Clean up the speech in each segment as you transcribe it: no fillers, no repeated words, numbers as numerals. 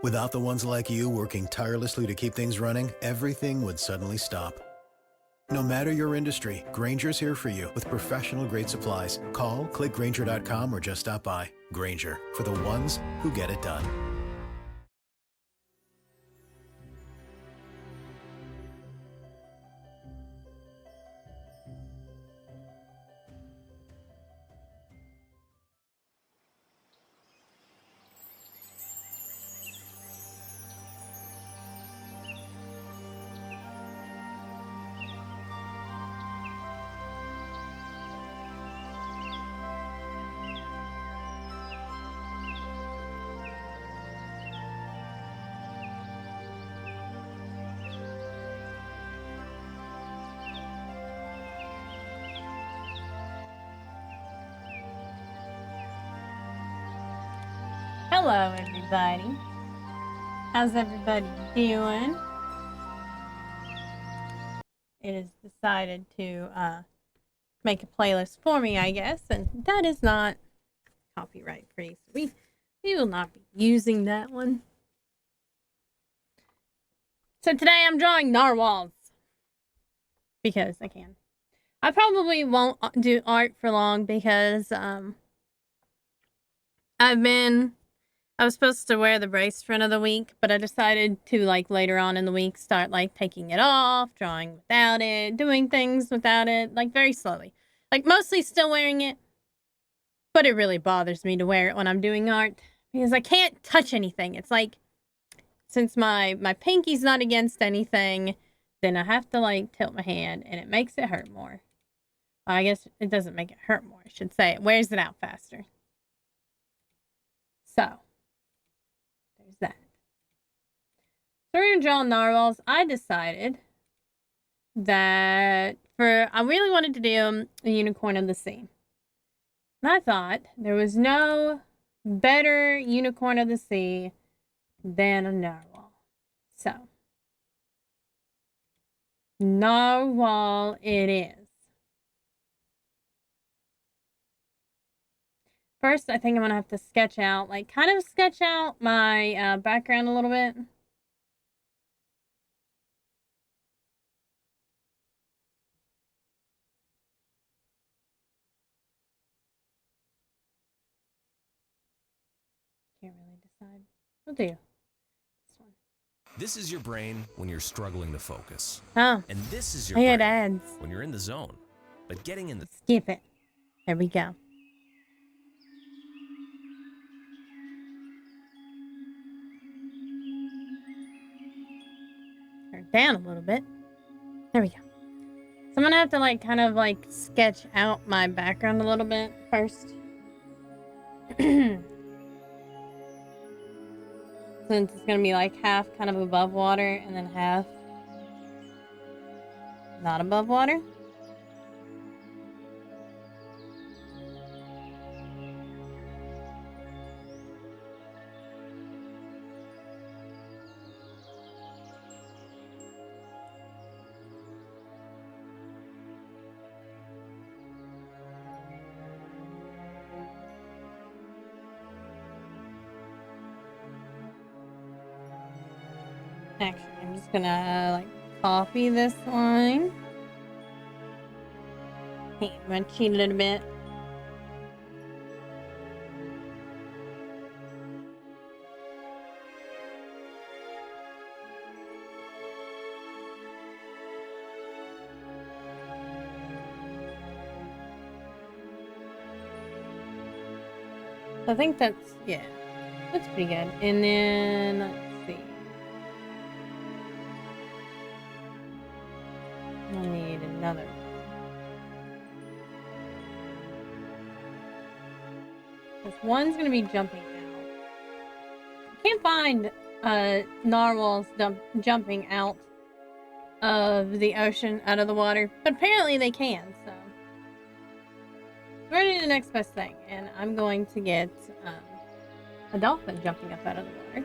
Without the ones like you working tirelessly to keep things running, everything would suddenly stop. No matter your industry, Grainger's here for you with professional-grade supplies. Call, click Grainger.com, or just stop by. Grainger, for the ones who get it done. Hello, everybody. How's everybody doing? It has decided to make a playlist for me, I guess, and that is not copyright free. So we will not be using that one. So today I'm drawing narwhals because I can. I probably won't do art for long because I was supposed to wear the brace for another week, but I decided to, like, later on in the week start, like, taking it off, drawing without it, doing things without it, like, very slowly. Like, mostly still wearing it, but it really bothers me to wear it when I'm doing art because I can't touch anything. It's like, since my pinky's not against anything, then I have to, like, tilt my hand, and it makes it hurt more. Well, I guess it doesn't make it hurt more, I should say. It wears it out faster. So that. So we're gonna draw narwhals. I decided that I really wanted to do a unicorn of the sea. And I thought there was no better unicorn of the sea than a narwhal. So, narwhal it is. First, I think I'm gonna have to sketch out, like, kind of sketch out my background a little bit. Can't really decide. We'll do this one. This is your brain when you're struggling to focus. Oh. And this is your I brain had ads. when you're in the zone. But getting in the... Skip it. There we go. Turn it down a little bit. There we go. So I'm gonna have to, like, kind of, like, sketch out my background a little bit first. Since it's gonna be, like, half kind of above water and then half not above water. Actually, I'm just gonna, like, copy this line. Hey, I'm gonna cheat a little bit. I think that's, yeah, that's pretty good. And then, let's see. I need another one. This one's gonna be jumping out. I can't find narwhals jumping out of the ocean, out of the water, but apparently they can, so. We're gonna do the next best thing, and I'm going to get a dolphin jumping up out of the water.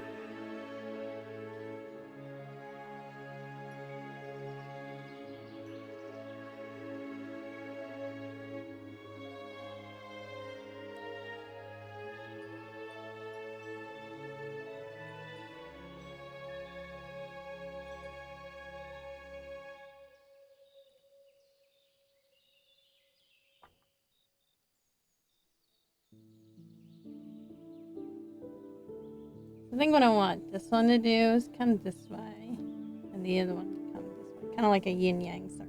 I think what I want this one to do is come this way, and the other one to come this way. Kind of like a yin-yang circle.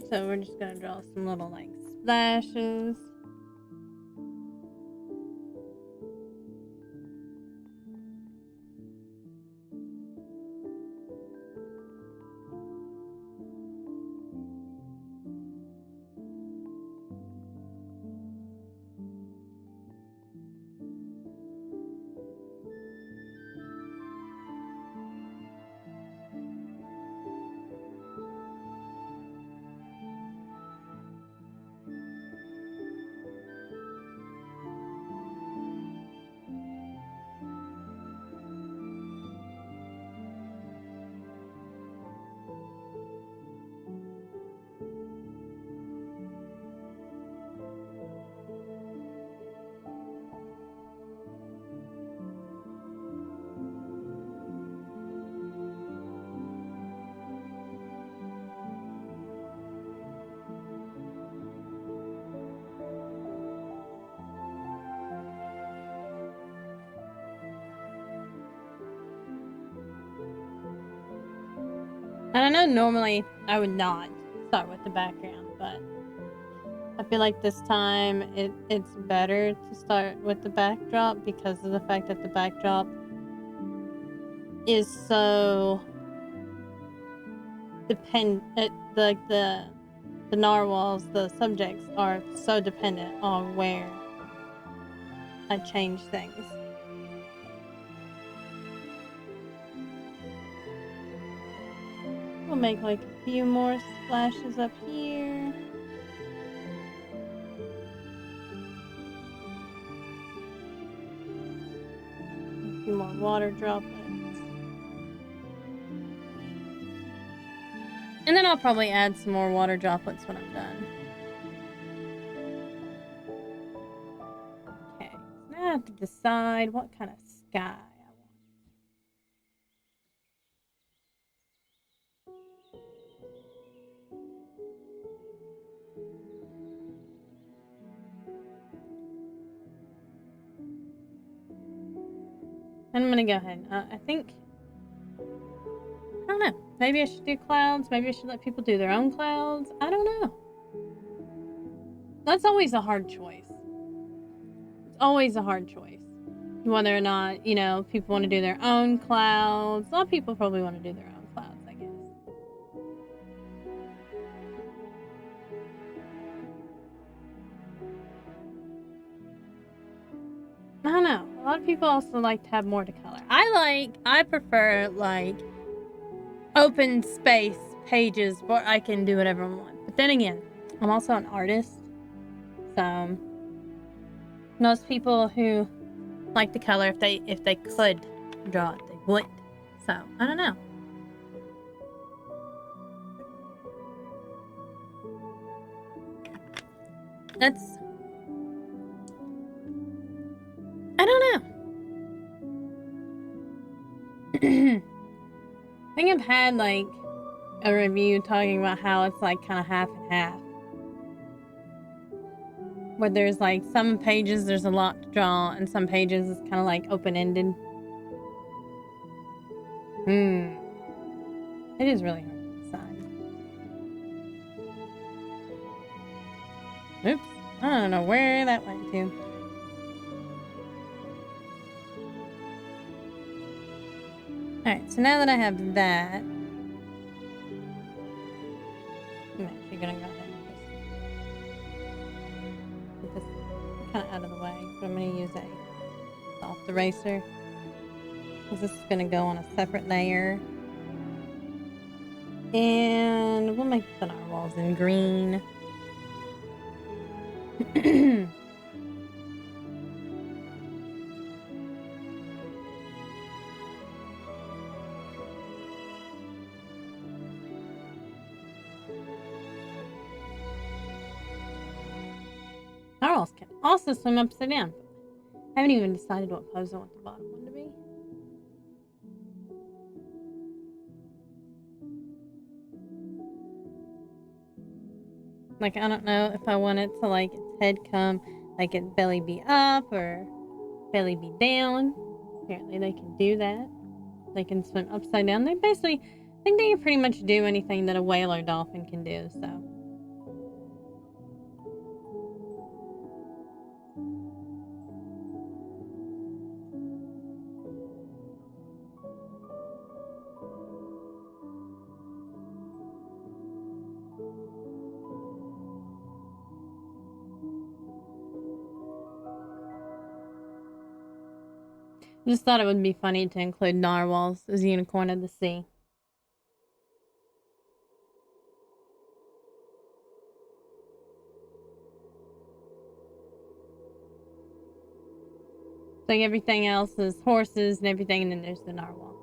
So we're just gonna draw some little like splashes. And I know normally I would not start with the background, but I feel like this time it's better to start with the backdrop because of the fact that the backdrop is so like the narwhals, the subjects are so dependent on where I change things. We'll make like a few more splashes up here. A few more water droplets. And then I'll probably add some more water droplets when I'm done. Okay, so now I have to decide what kind of sky I want. And I'm gonna go ahead. I think, I don't know. Maybe I should do clouds. Maybe I should let people do their own clouds. I don't know. That's always a hard choice. It's always a hard choice. Whether or not, you know, people want to do their own clouds. A lot of people probably want to do their own clouds, I guess. I don't know. A lot of people also like to have more to color. I prefer like open space pages where I can do whatever I want. But then again, I'm also an artist. So most people who like to color, if they could draw it, they would. So I don't know. I don't know. I think I've had like a review talking about how it's like kind of half and half. Where there's like some pages there's a lot to draw and some pages it's kind of like open-ended. It is really hard to decide. Oops. I don't know where that went to. Alright, so now that I have that, I'm actually gonna go ahead and just get this kind of out of the way. But I'm gonna use a soft eraser, because this is gonna go on a separate layer. And we'll make the narwhals in green. Narwhals can also swim upside down. I haven't even decided what pose I want the bottom one to be. Like, I don't know if I want it to, like, its head come, like, its belly be up or belly be down. Apparently they can do that. They can swim upside down. They basically, I think they can pretty much do anything that a whale or dolphin can do, so. I just thought it would be funny to include narwhals as unicorn of the sea. Like everything else is horses and everything, and then there's the narwhal.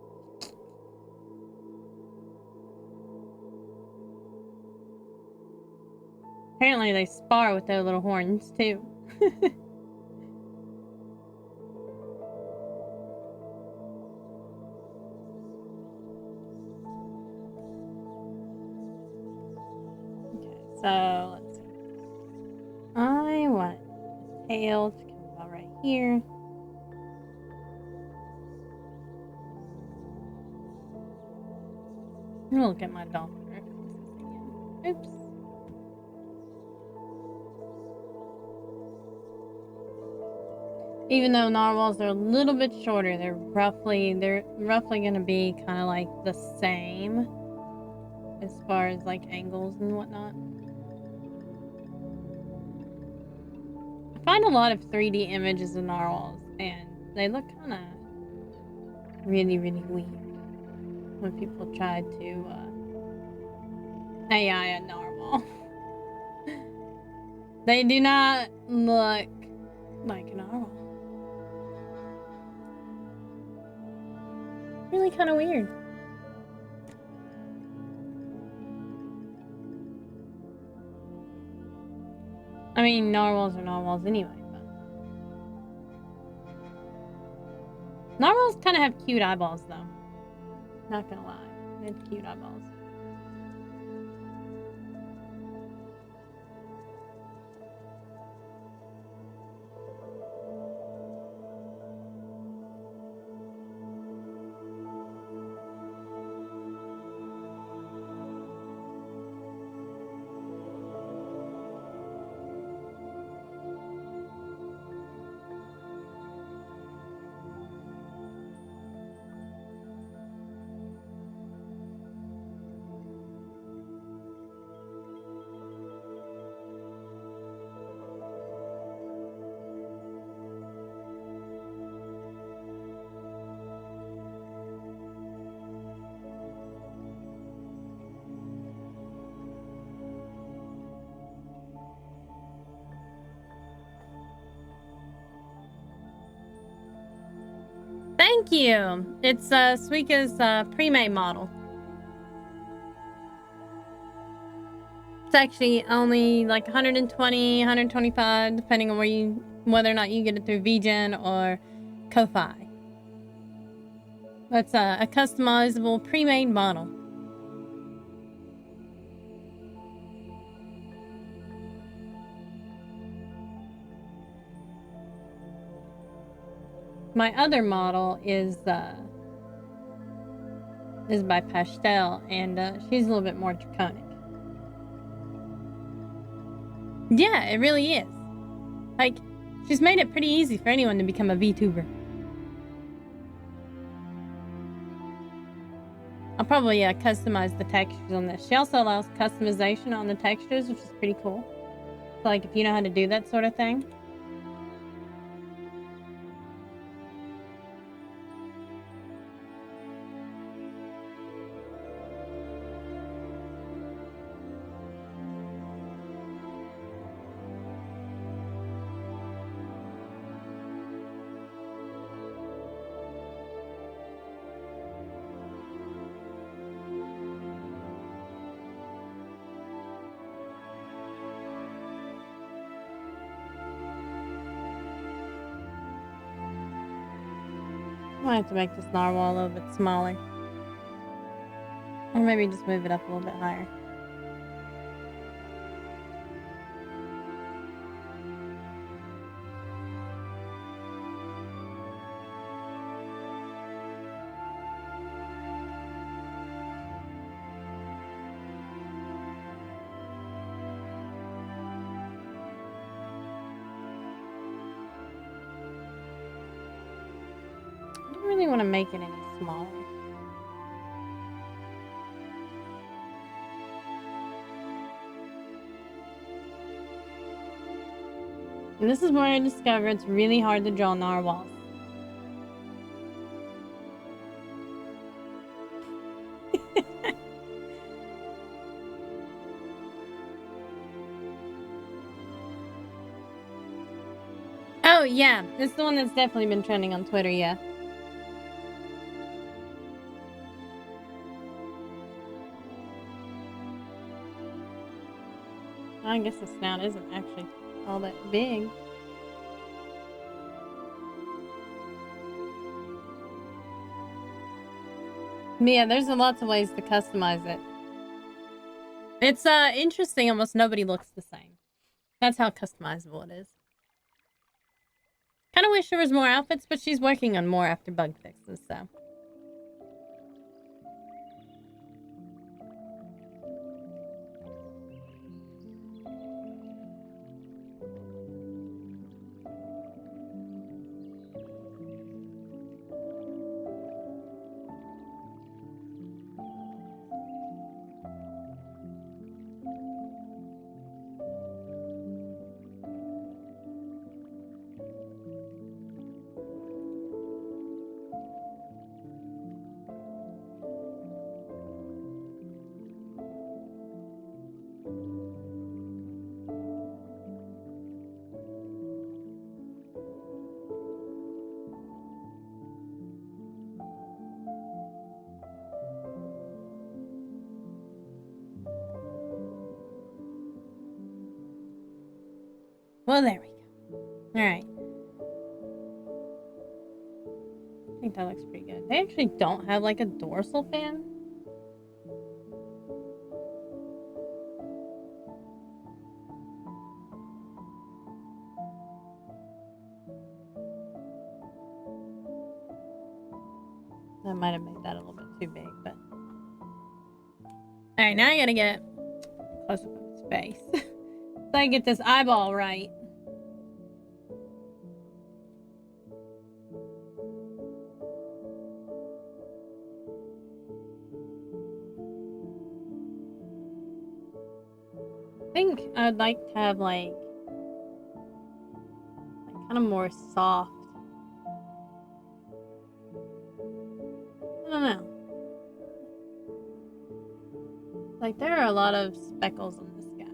Apparently they spar with their little horns too. So, let's see. I want the tail to come about right here. I'm gonna look at my dolphin references again. Oops. Even though narwhals are a little bit shorter, they're roughly gonna be kind of like the same as far as like angles and whatnot. I find a lot of 3D images of narwhals, and they look kind of really, really weird when people try to AI a narwhal. They do not look like a narwhal. Really kind of weird. I mean, narwhals are narwhals anyway, but narwhals kind of have cute eyeballs, though. Not gonna lie, they have cute eyeballs. Thank you. It's Suika's pre-made model. It's actually only like 120, 125, depending on whether or not you get it through VGen or Ko-Fi. That's a customizable pre-made model. My other model is by Pastel, and she's a little bit more draconic. Yeah, it really is. Like, she's made it pretty easy for anyone to become a VTuber. I'll probably customize the textures on this. She also allows customization on the textures, which is pretty cool. So, like, if you know how to do that sort of thing. I might have to make this narwhal a little bit smaller. Or maybe just move it up a little bit higher. I don't really want to make it any smaller. And this is where I discover it's really hard to draw narwhals. Oh yeah, it's the one that's definitely been trending on Twitter, yeah. I guess the snout isn't actually all that big. But yeah, there's lots of ways to customize it. It's interesting, almost nobody looks the same. That's how customizable it is. Kind of wish there was more outfits, but she's working on more after bug fixes, so. Well, there we go. Alright. I think that looks pretty good. They actually don't have like a dorsal fin. That might have made that a little bit too big, but. Alright, now I gotta get close up of his face. So I get this eyeball right. I think I'd like to have like kind of more soft. I don't know. Like there are a lot of speckles on this guy.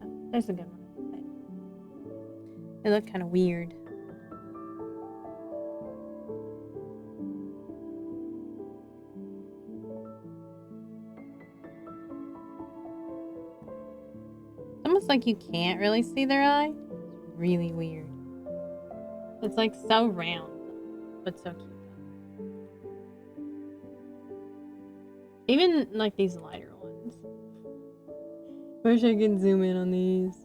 Oh, there's a good one. They look kind of weird. It's almost like you can't really see their eye. It's really weird. It's like so round, but so cute. Even like these lighter ones. Wish I could zoom in on these.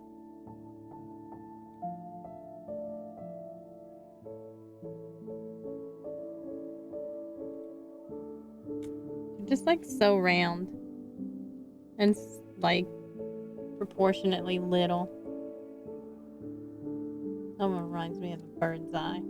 They're just like so round. And like proportionately little. That one reminds me of a bird's eye.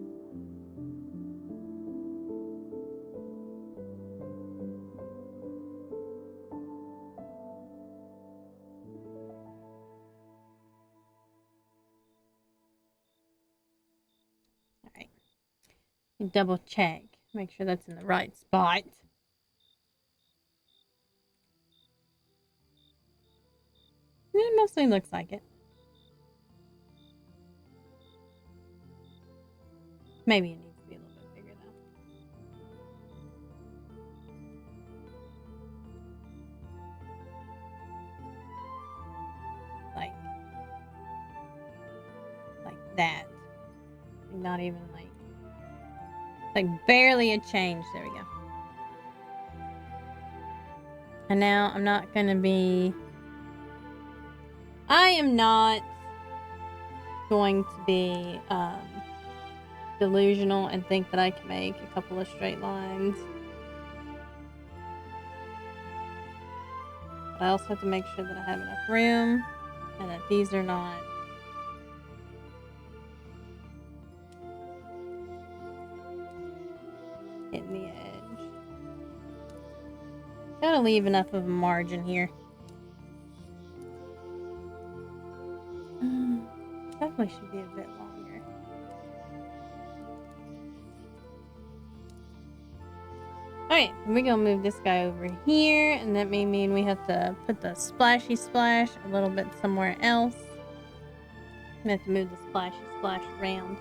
Alright. Double check. Make sure that's in the right spot. It mostly looks like it. Maybe it needs to be a little bit bigger though. Like that. Not even like barely a change. There we go. And now I'm not gonna be. I am not going to be delusional and think that I can make a couple of straight lines. But I also have to make sure that I have enough room and that these are not hitting the edge. Gotta leave enough of a margin here. Definitely should be a bit longer. Alright, we're gonna move this guy over here, and that may mean we have to put the splashy splash a little bit somewhere else. We have to move the splashy splash around.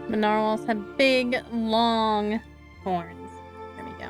The narwhals have big, long horns. There we go.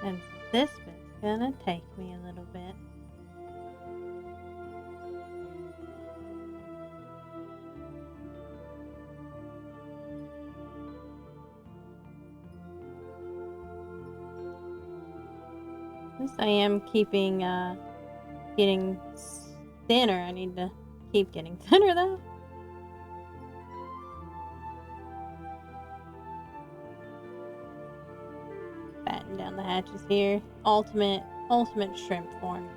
And so this bit's gonna take me a little bit. This I am keeping, getting thinner. I need to keep getting thinner though. Batten down the hatches here. Ultimate shrimp form.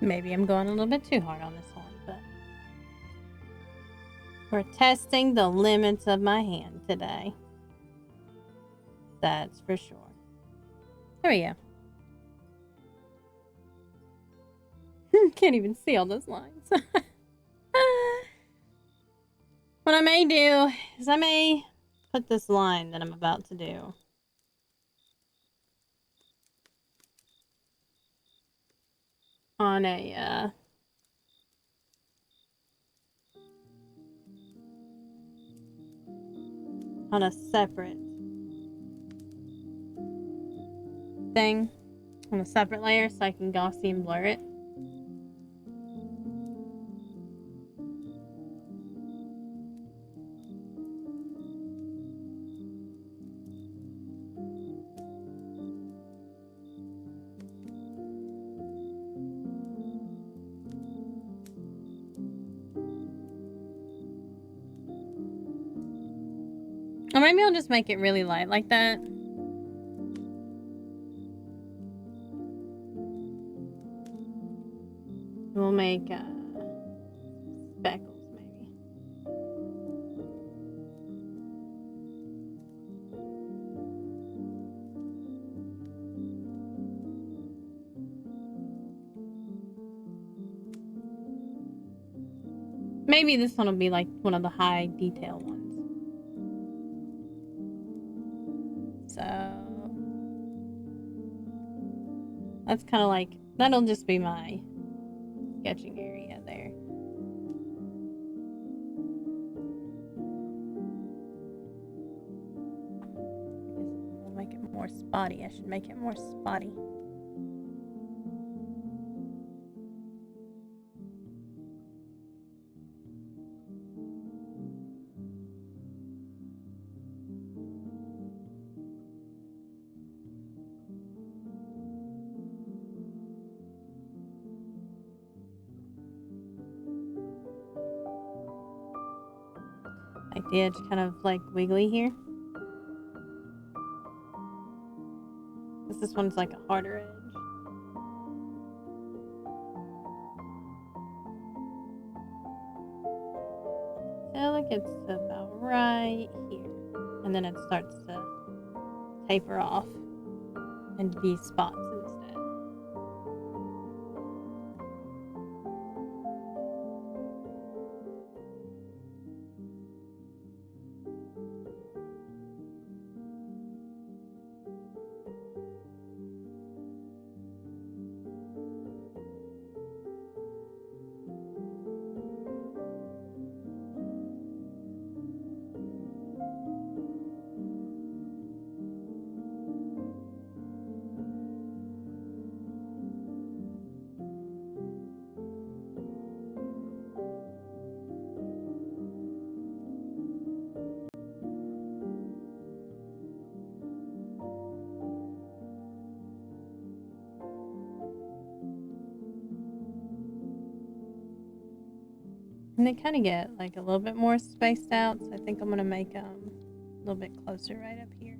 Maybe I'm going a little bit too hard on this one, but we're testing the limits of my hand today. That's for sure. There we go. Can't even see all those lines. What I may do is I may put this line that I'm about to do on a separate thing, on a separate layer, so I can Gaussian blur it. Or maybe I'll just make it really light like that. We'll make speckles, maybe. Maybe this one will be like one of the high detail ones. So that's kind of like, that'll just be my sketching area there. I guess we'll make it more spotty. I should make it more spotty. Like the edge kind of like wiggly here. Because this one's like a harder edge. So like it's about right here. And then it starts to taper off into these spots instead. And they kind of get like a little bit more spaced out, so I think I'm gonna make them a little bit closer right up here.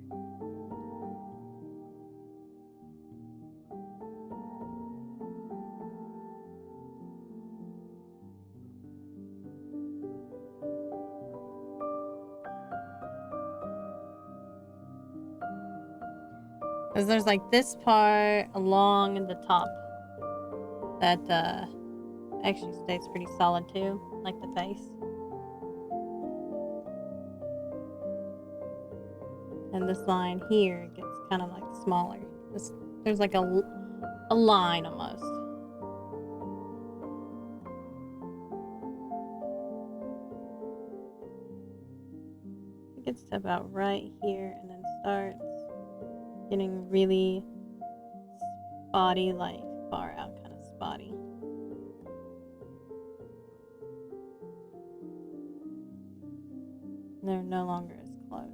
Because there's like this part along the top that actually stays pretty solid too, like the face. And this line here gets kind of like smaller. There's like a line almost. It gets to about right here and then starts getting really spotty, like far out kind of spotty. And they're no longer as close.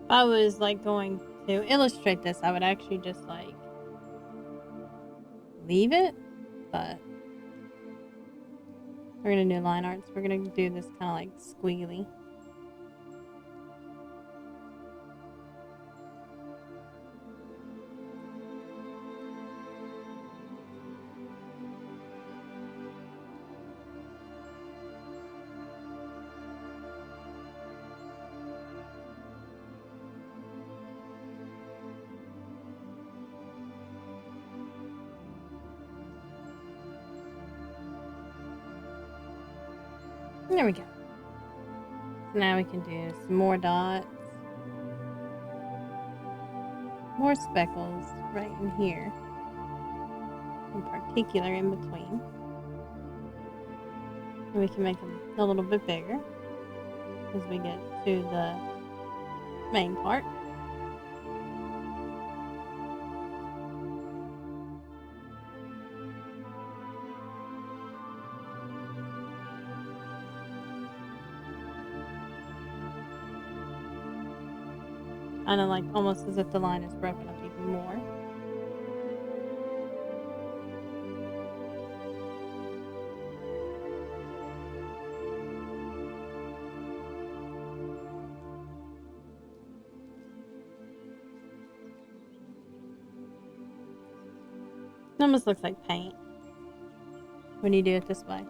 If I was like going to illustrate this, I would actually just like leave it, but we're gonna do line arts. We're gonna do this kind of like squiggly. There we go. So now we can do some more dots. More speckles right in here. In particular in between. And we can make them a little bit bigger as we get to the main part. Kind of like almost as if the line is broken up even more. It almost looks like paint when you do it this way.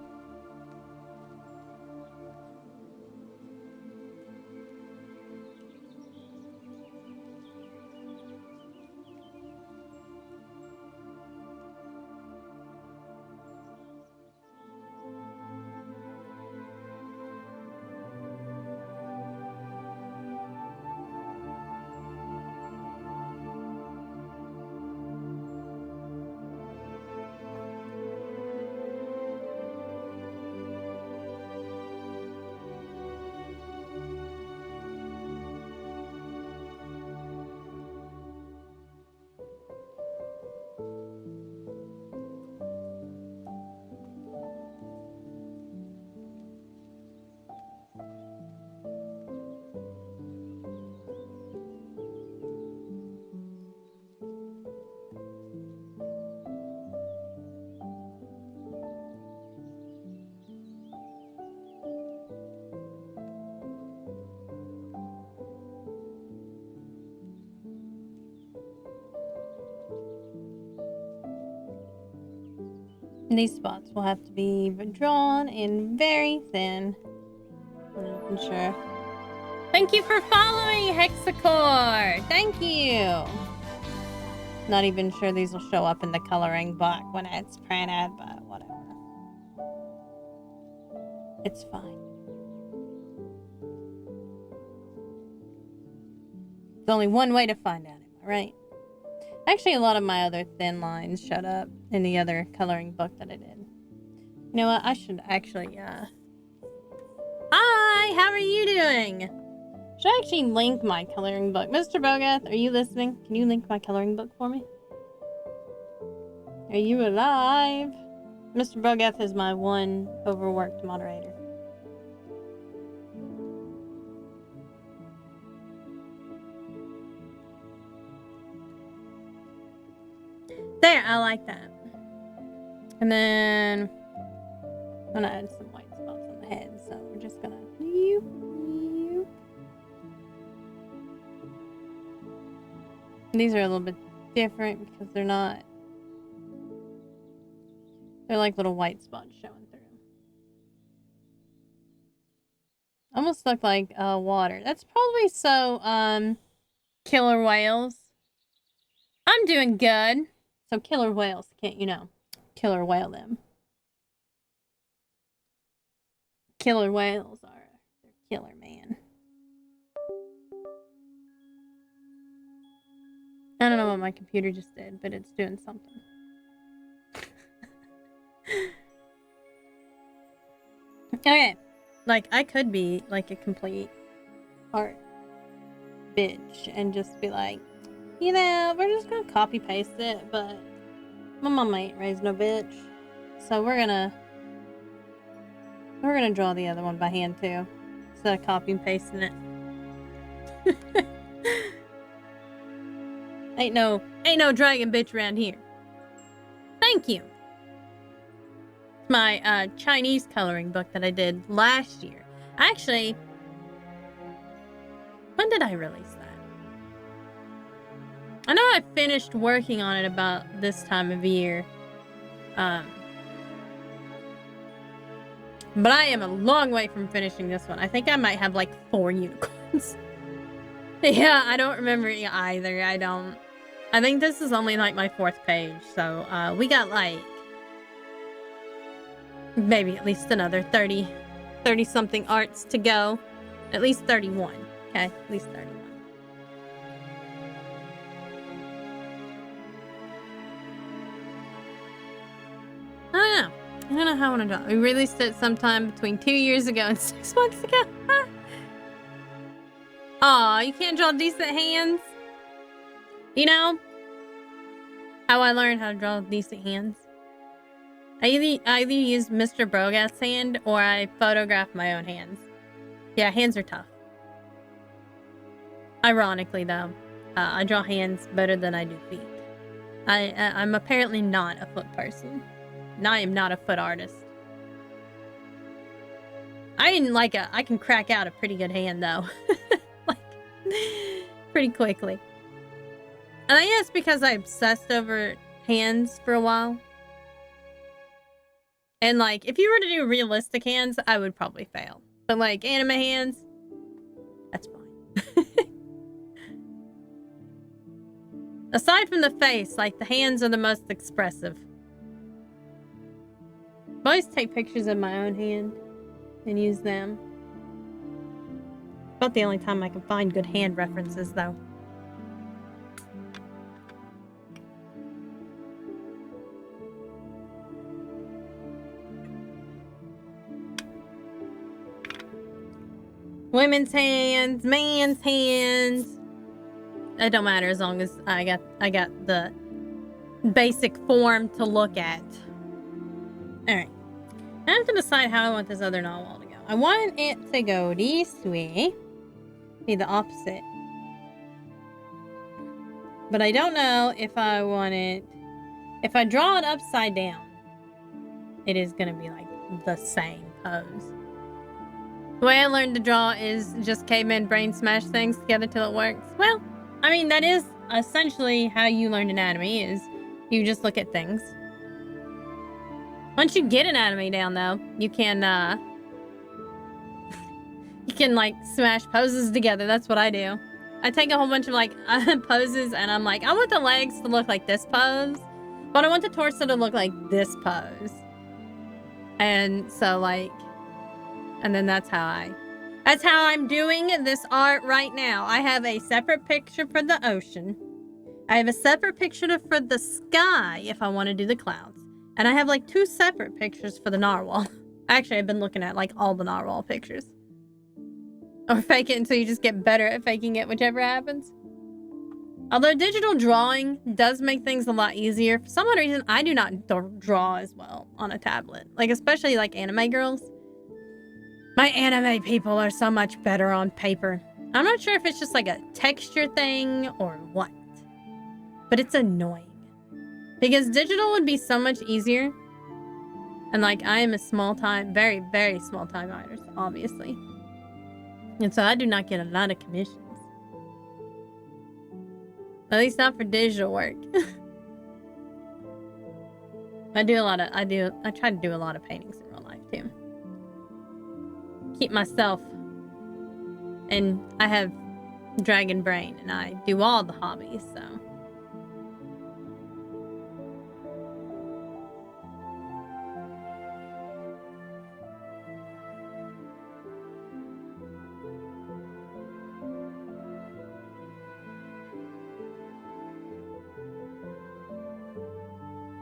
And these spots will have to be drawn in very thin. I'm not sure. Thank you for following, Hexacore! Thank you! Not even sure these will show up in the coloring book when it's printed, but whatever. It's fine. There's only one way to find out, am I right? Actually, a lot of my other thin lines showed up in the other coloring book that I did. You know what? I should actually, Hi! How are you doing? Should I actually link my coloring book? Mr. Bogath, are you listening? Can you link my coloring book for me? Are you alive? Mr. Bogath is my one overworked moderator. There, I like that. And then I'm gonna add some white spots on the head, so we're just gonna These are a little bit different because they're not. They're like little white spots showing through. Almost look like water. That's probably so killer whales. I'm doing good. So killer whales can't, killer whale them. Killer whales are killer, man. I don't know what my computer just did, but it's doing something. Okay. Like, I could be like a complete art bitch and just be like, we're just gonna copy paste it, but my mama ain't raised no bitch. So we're gonna draw the other one by hand too, instead of copy and pasting it. Ain't no dragon bitch around here. Thank you. It's my Chinese coloring book that I did last year. Actually, when did I release that? I know I finished working on it about this time of year. But I am a long way from finishing this one. I think I might have like 4 unicorns. Yeah, I don't remember either. I think this is only like my 4th page. So we got like maybe at least another 30 something arts to go. At least 31. Okay, at least 31. I don't know how I want to draw. We released it sometime between 2 years ago and 6 months ago. Aw, you can't draw decent hands? You know how I learned how to draw decent hands? I either use Mr. Brogat's hand or I photograph my own hands. Yeah, hands are tough. Ironically, though, I draw hands better than I do feet. I'm apparently not a foot person. I am not a foot artist. I can crack out a pretty good hand, though. Like, pretty quickly. And I think it's because I obsessed over hands for a while. And, like, if you were to do realistic hands, I would probably fail. But, like, anime hands, that's fine. Aside from the face, like, the hands are the most expressive. I always take pictures of my own hand and use them. About the only time I can find good hand references, though. Women's hands, man's hands. It don't matter as long as I got the basic form to look at. Alright. I have to decide how I want this other narwhal to go. I want it to go this way. Be the opposite. But I don't know if I want it... If I draw it upside down, it is going to be like the same pose. The way I learned to draw is just caveman brain smash things together till it works. Well, I mean, that is essentially how you learn anatomy, is you just look at things. Once you get anatomy down, though, you can like smash poses together. That's what I do. I take a whole bunch of like poses and I'm like, I want the legs to look like this pose, but I want the torso to look like this pose. And so like, and then that's how I'm doing this art right now. I have a separate picture for the ocean. I have a separate picture for the sky if I want to do the clouds. And I have like 2 separate pictures for the narwhal. Actually, I've been looking at like all the narwhal pictures. Or fake it until you just get better at faking it, whichever happens. Although digital drawing does make things a lot easier, for some odd reason, I do not draw as well on a tablet. Like, especially like anime girls. My anime people are so much better on paper. I'm not sure if it's just like a texture thing or what. But it's annoying. Because digital would be so much easier. And like, I am a small-time, very, very small-time artist, obviously. And so I do not get a lot of commissions. At least not for digital work. I try to do a lot of paintings in real life, too. Keep myself. And I have dragon brain, and I do all the hobbies, so...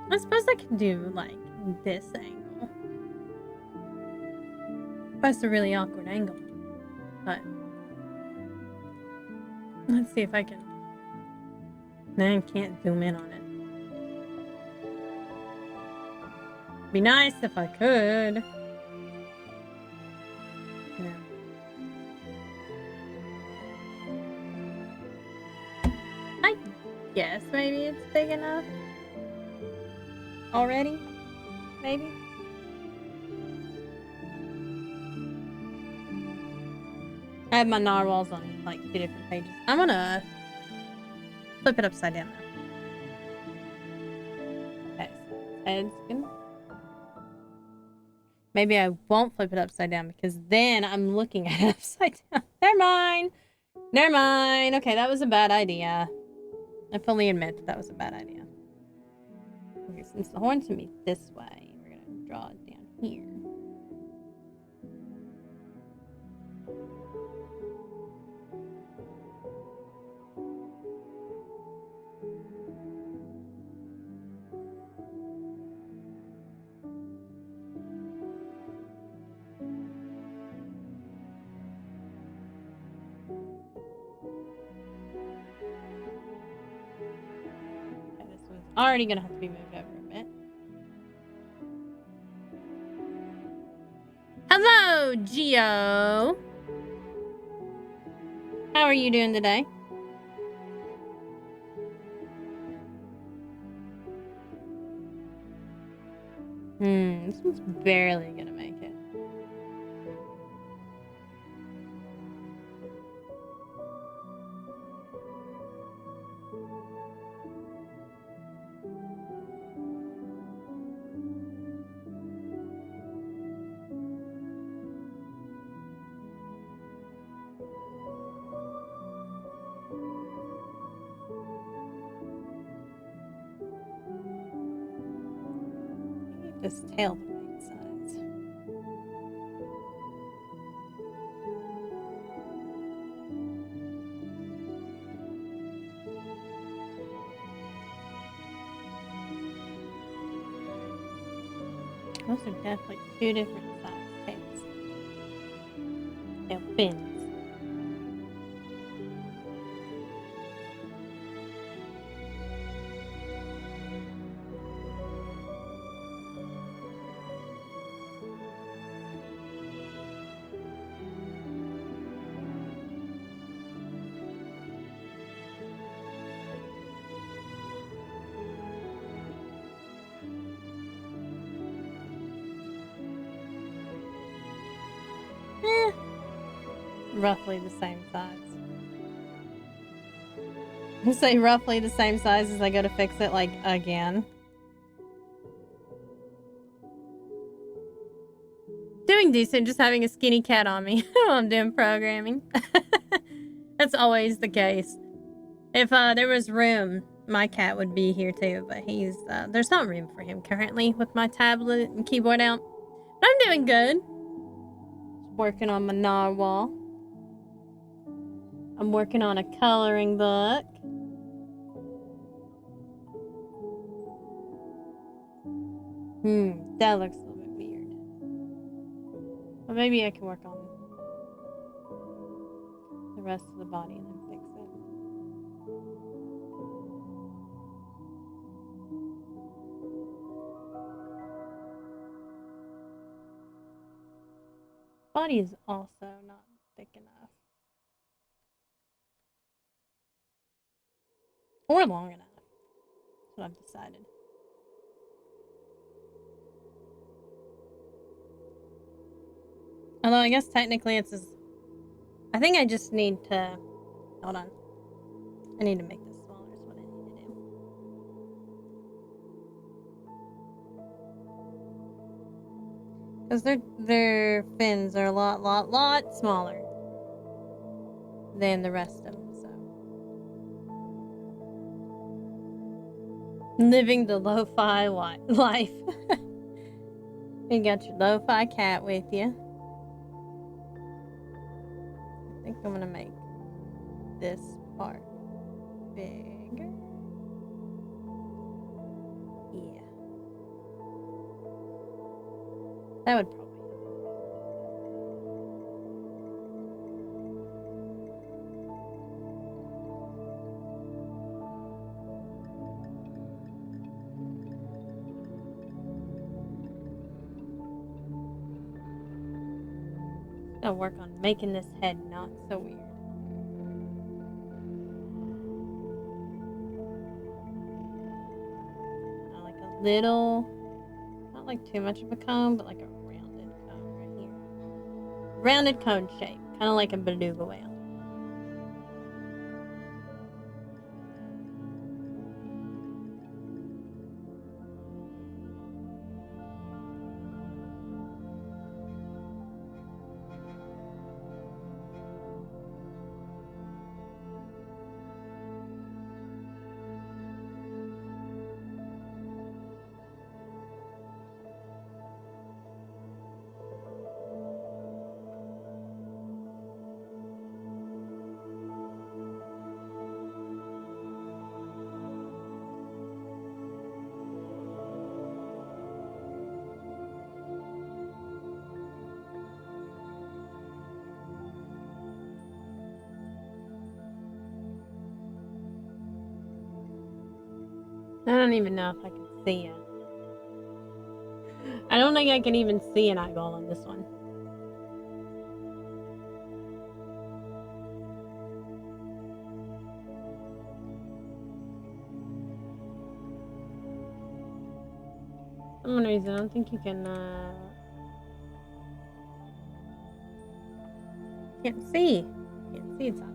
I suppose I could do, like, this angle. That's a really awkward angle. But... let's see if I can... I can't zoom in on it. Be nice if I could. No. I guess. it's big enough already, maybe. I have my narwhals on like 2 different pages. I'm gonna flip it upside down now. Okay, so his head's gonna... Maybe I won't flip it upside down because then I'm looking at it upside down. Never mind. Never mind. Okay, that was a bad idea. I fully admit that was a bad idea. Okay, since the horns can be this way, we're gonna draw it down here. Okay, this one's already gonna have to be moved over a bit. Hello, Geo. How are you doing today? This one's barely gonna make it. This tail the right size. Those are definitely 2 different size tails. Tail fins. Roughly the same size. I say roughly the same size as I go to fix it, like, again. Doing decent, just having a skinny cat on me while I'm doing programming. That's always the case. If there was room, my cat would be here too, but he's there's not room for him currently with my tablet and keyboard out. But I'm doing good. Just working on my narwhal. I'm working on a coloring book. That looks a little bit weird. But maybe I can work on the rest of the body and then fix it. Body is also not thick enough. Or long enough. That's what I've decided. Although I guess technically it's as... I think I just need to... Hold on. I need to make this smaller is what I need to do. Because their fins are a lot smaller than the rest of them, so. Living the lo-fi life. You got your lo-fi cat with you. I think I'm gonna make this part bigger. Yeah. That would probably help. I'll work on making this head not so weird. little, not like too much of a cone, but like a rounded cone right here. Rounded cone shape, kind of like a beluga whale. I don't even know if I can see it. I don't think I can even see an eyeball on this one. For some reason, I don't think you can, can't see. Can't see its eyeball.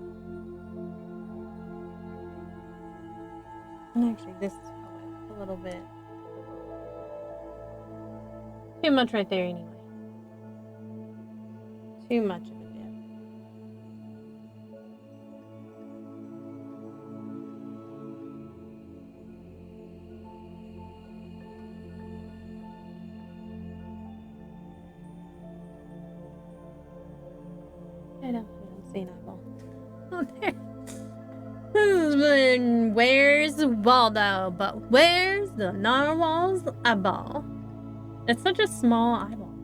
And actually, this is probably a little bit too much right there anyway. Too much of a dip. I don't see an eyeball. Oh, there. Where's Waldo? But where's the narwhal's eyeball? It's such a small eyeball.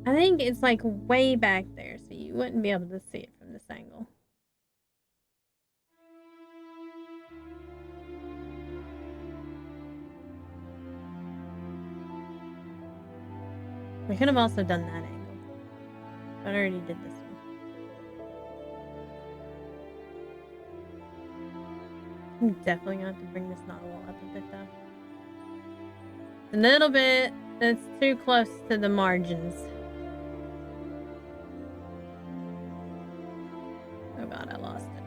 I think it's like way back there, so you wouldn't be able to see it from this angle. We could have also done that angle, but I already did this one. I'm definitely gonna have to bring this narwhal up a bit though. A little bit. That's too close to the margins. Oh god, I lost it.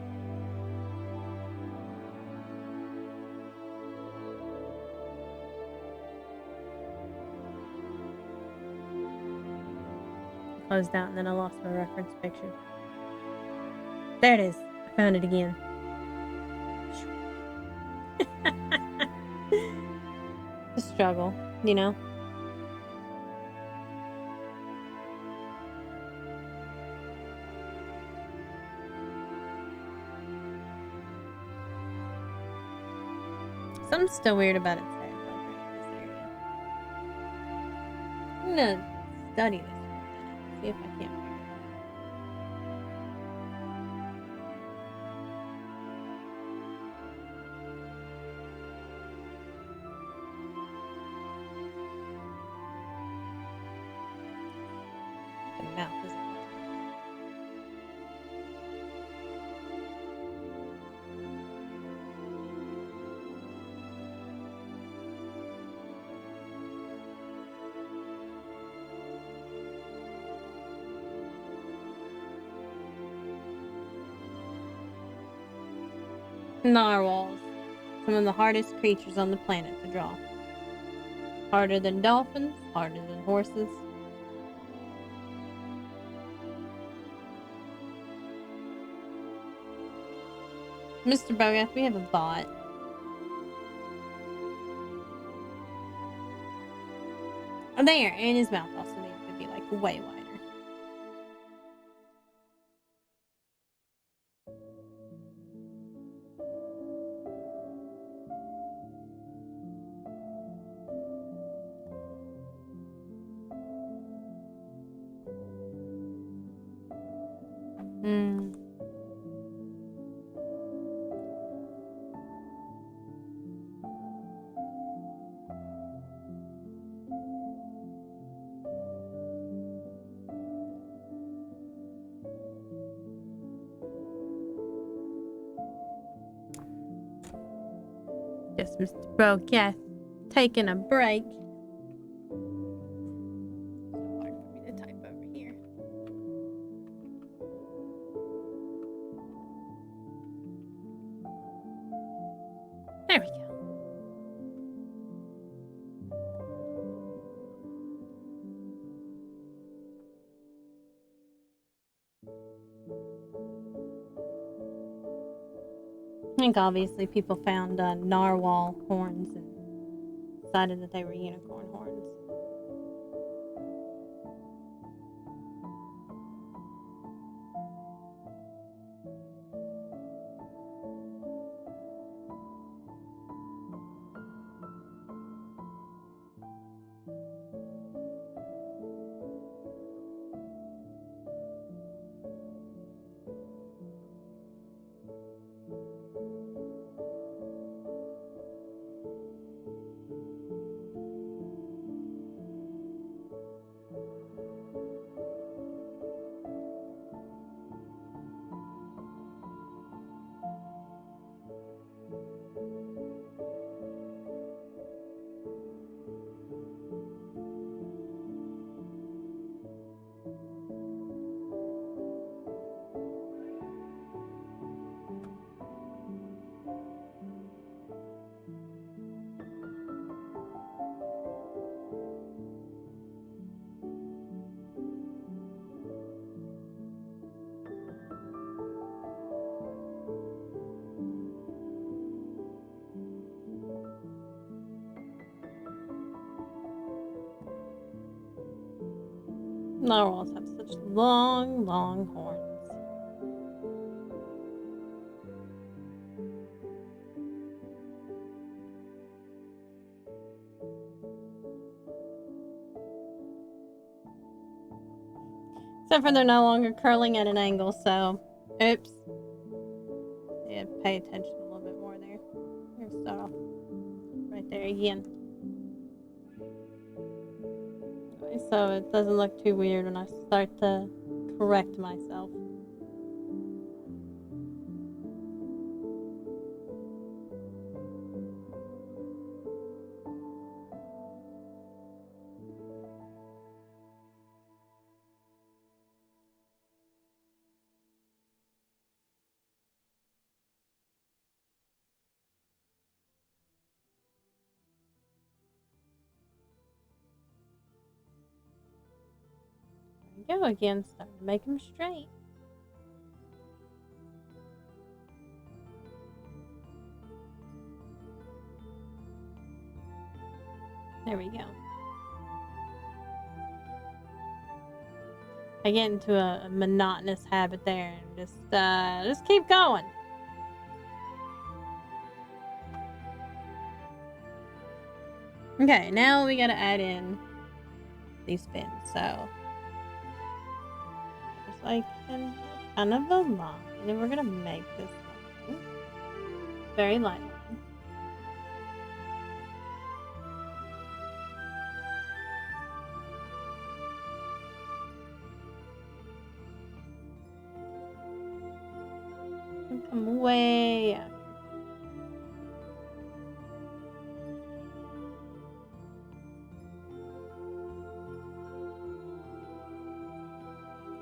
Closed out and then I lost my reference picture. There it is. I found it again. The struggle, you know? Something's still weird about its head, like right in this area. I'm gonna study this for a minute, see if I can't figure it out. The mouth isn't working. Narwhals. Some of the hardest creatures on the planet to draw. Harder than dolphins, harder than horses. Mr. Bogath, we have a bot. Oh, there, and his mouth also needs to be like way wider. Yes, Mr. Bogath. taking a break. So hard for me to type over here. There we go. I think obviously people found narwhal horns and decided that they were unicorn horns. Narwhals have such long, long horns. Except for they're no longer curling at an angle, so oops. Yeah, pay attention a little bit more there. We're gonna start off right there again. Okay, so it doesn't look too weird when I start to correct myself. There we go again, starting to make them straight. There we go. I get into a monotonous habit there and just keep going. Okay, now we gotta add in these fins. So there's like kind of a line, and we're gonna make this line very light line. And come way up.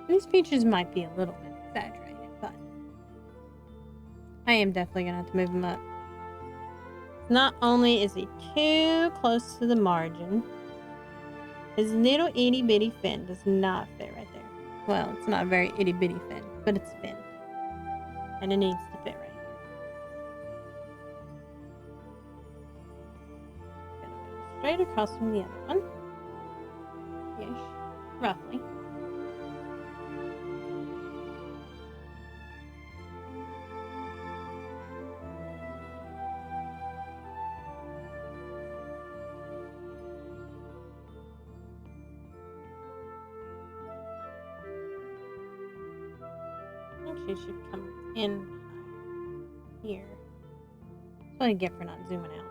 These features might be a little bit exaggerated, but I am definitely gonna have to move them up. Not only is he too close to the margin, his little itty bitty fin does not fit right there. Well, it's not a very itty bitty fin, but it's a fin. And it needs to fit right here. Gonna go straight across from the other one. Ish, roughly. Actually, should come in here. That's what I get for not zooming out.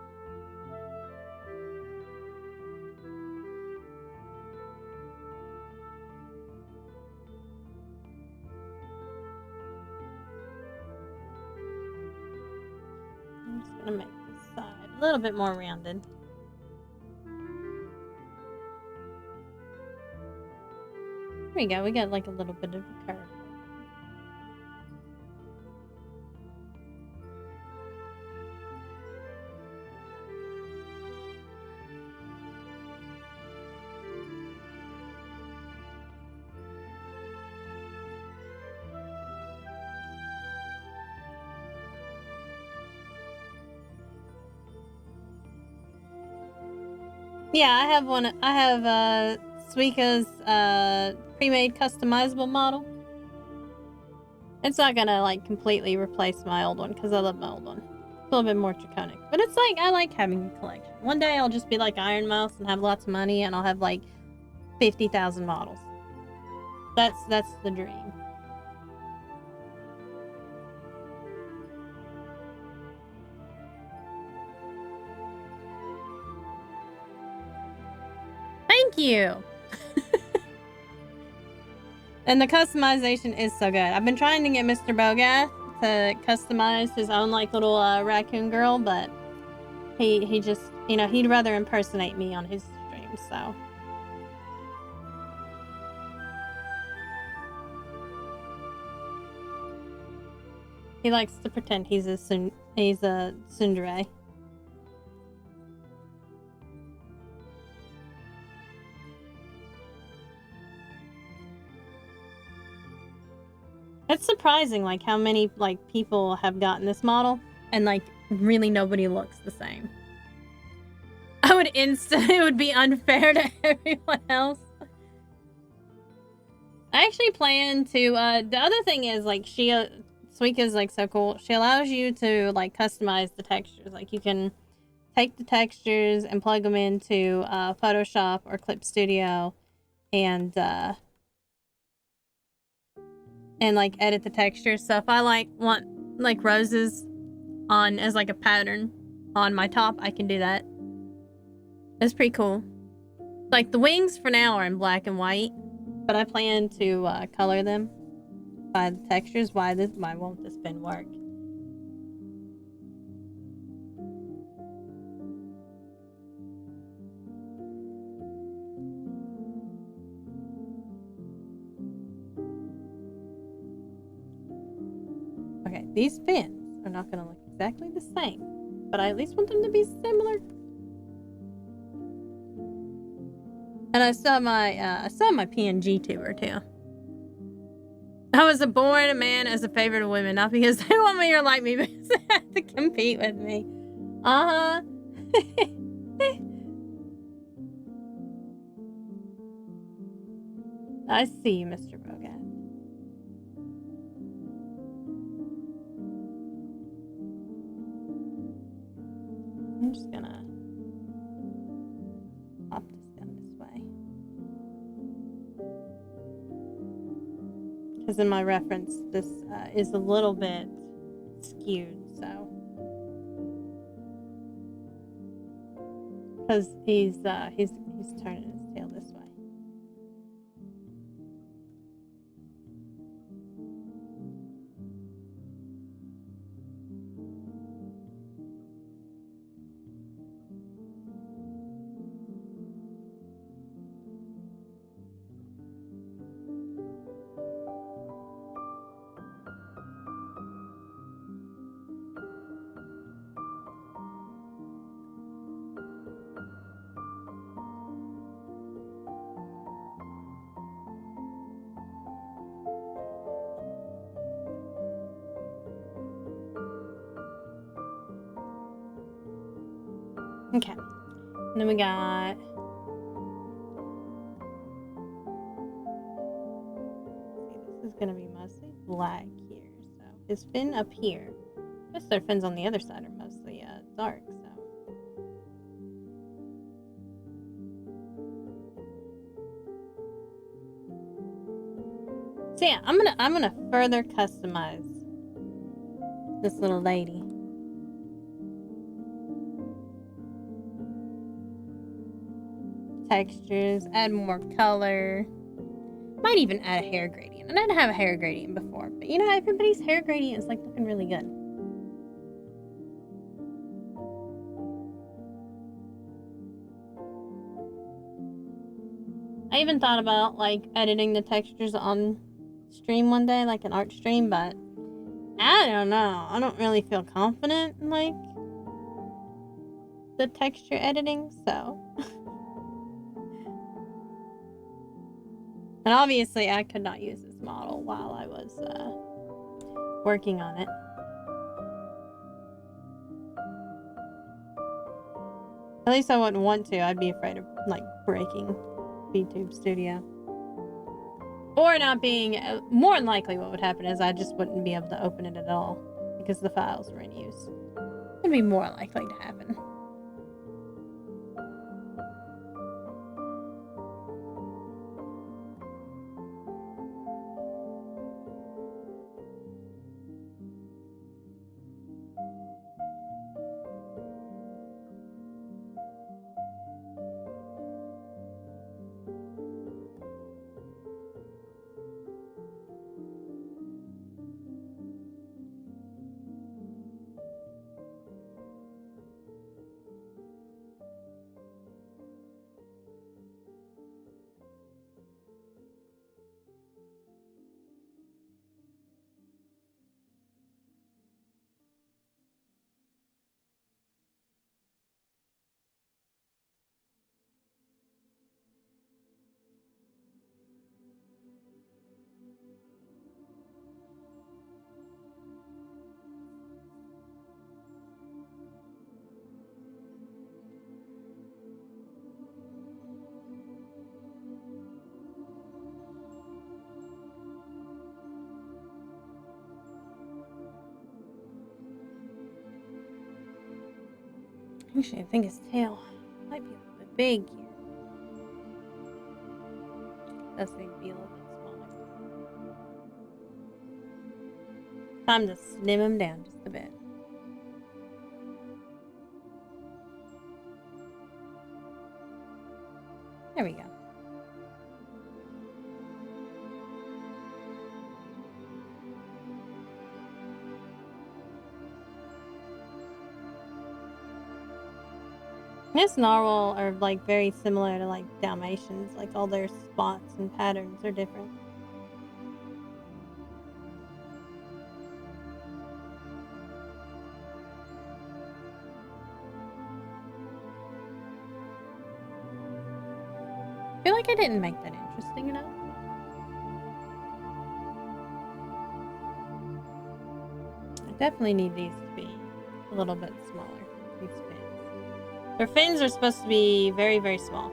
I'm just gonna make this side a little bit more rounded. we go. We got like a little bit of a curve. Yeah, I have one. I have Suika's pre-made customizable model. It's not gonna like completely replace my old one because I love my old one. It's a little bit more draconic, but it's like I like having a collection. One day I'll just be like Iron Mouse and have lots of money, and I'll have like 50,000 models. That's the dream. Thank you. And the customization is so good. I've been trying to get Mr. Bogath to customize his own like little raccoon girl, but he just, you know, he'd rather impersonate me on his stream, so. He likes to pretend he's a tsundere. It's surprising, like, how many, like, people have gotten this model, and, like, really nobody looks the same. It would be unfair to everyone else. I actually plan to, the other thing is, like, Suika's, like, so cool. She allows you to, like, customize the textures. Like, you can take the textures and plug them into, Photoshop or Clip Studio, and like edit the texture. So if I like want like roses on as like a pattern on my top, I can do that. It's pretty cool. Like the wings for now are in black and white, but I plan to color them by the textures. Why won't this pen work? Okay, these fins are not going to look exactly the same, but I at least want them to be similar. And I still have my PNG tuber too. I was born a man as a favorite of women, not because they want me or like me, but because they have to compete with me. Uh-huh. I see you, Mr. Bogat. I'm just gonna pop this down this way. Because in my reference, this is a little bit skewed, so. Because he's turning his tail this way. Okay. And then we got this is gonna be mostly black here. So his fin up here. I guess their fins on the other side are mostly dark, so yeah, I'm gonna further customize this little lady. Textures, add more color. Might even add a hair gradient. And I didn't have a hair gradient before, but you know, everybody's hair gradient is like looking really good. I even thought about like editing the textures on stream one day, like an art stream, but I don't know. I don't really feel confident in like the texture editing, so. And obviously I could not use this model while I was working on it. At least I wouldn't want to. I'd be afraid of like breaking VTube Studio. Or not being, more than likely what would happen is I just wouldn't be able to open it at all because the files were in use. It'd be more likely to happen. Actually, I think his tail might be a little bit big here. Does need to be a little bit smaller. Time to slim him down just a bit. There we go. His narwhal are like very similar to like Dalmatians, like all their spots and patterns are different. I feel like I didn't make that interesting enough. I definitely need these to be a little bit smaller, these fins. Their fins are supposed to be very, very small.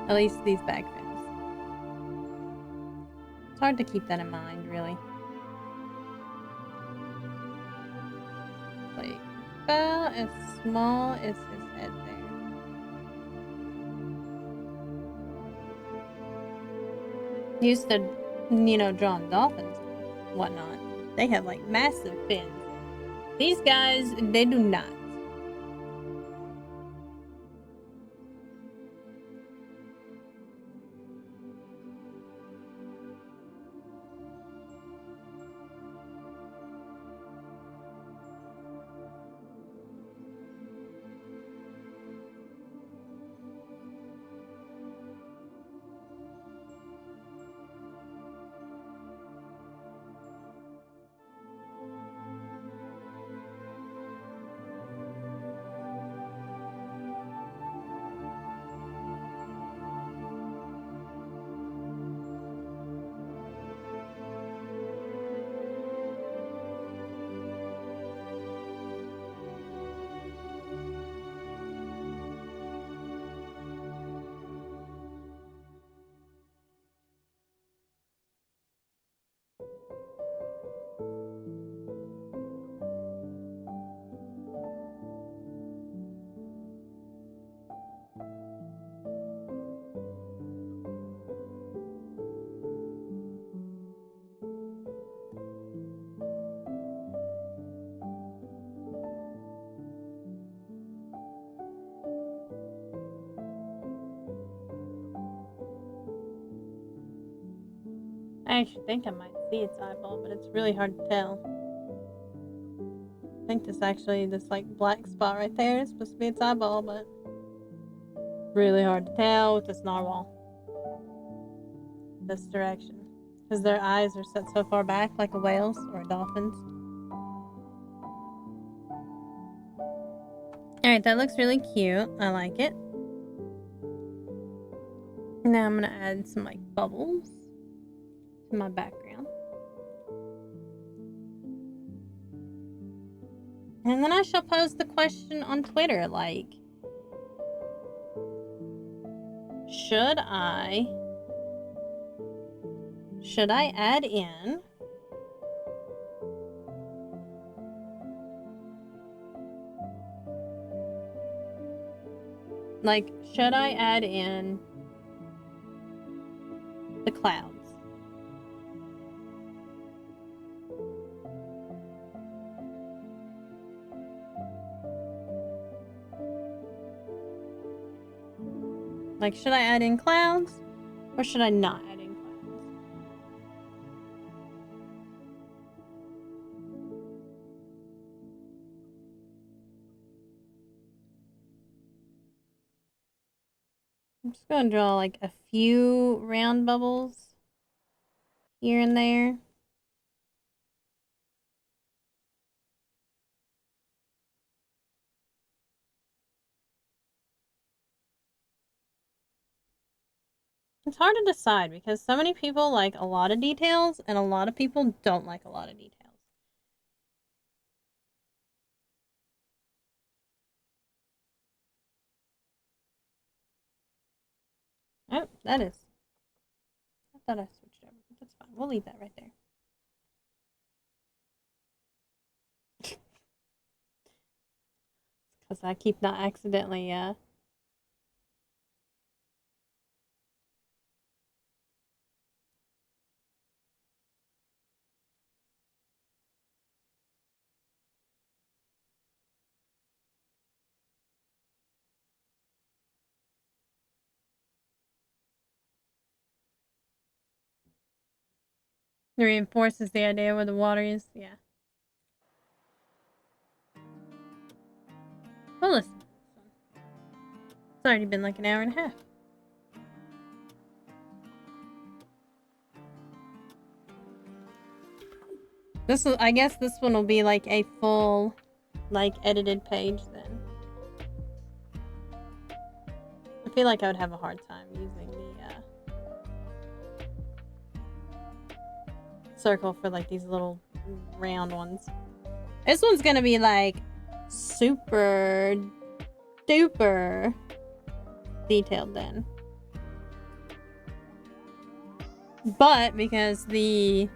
At least these back fins. It's hard to keep that in mind, really. Like, about as small as his head there. Used to, drawing dolphins and whatnot. They have, like, massive fins. These guys, they do not. I actually think I might see its eyeball, but it's really hard to tell. I think this like black spot right there is supposed to be its eyeball, but Really hard to tell with this narwhal. This direction. Because their eyes are set so far back like a whale's or a dolphin's. Alright, that looks really cute. I like it. Now I'm gonna add some like bubbles to my background. And then I shall pose the question on Twitter, like, should I add in should I add in the clouds? Like, should I add in clouds or should I not add in clouds? I'm just gonna draw like a few round bubbles here and there. It's hard to decide because so many people like a lot of details and a lot of people don't like a lot of details. Oh, that is. I thought I switched over, but that's fine. We'll leave that right there. Because I keep not accidentally, It reinforces the idea where the water is. Yeah. Well, listen. It's already been like an hour and a half. I guess this one will be like a full, like, edited page then. I feel like I would have a hard time using the circle for like these little round ones. This one's gonna be like super duper detailed then. But because the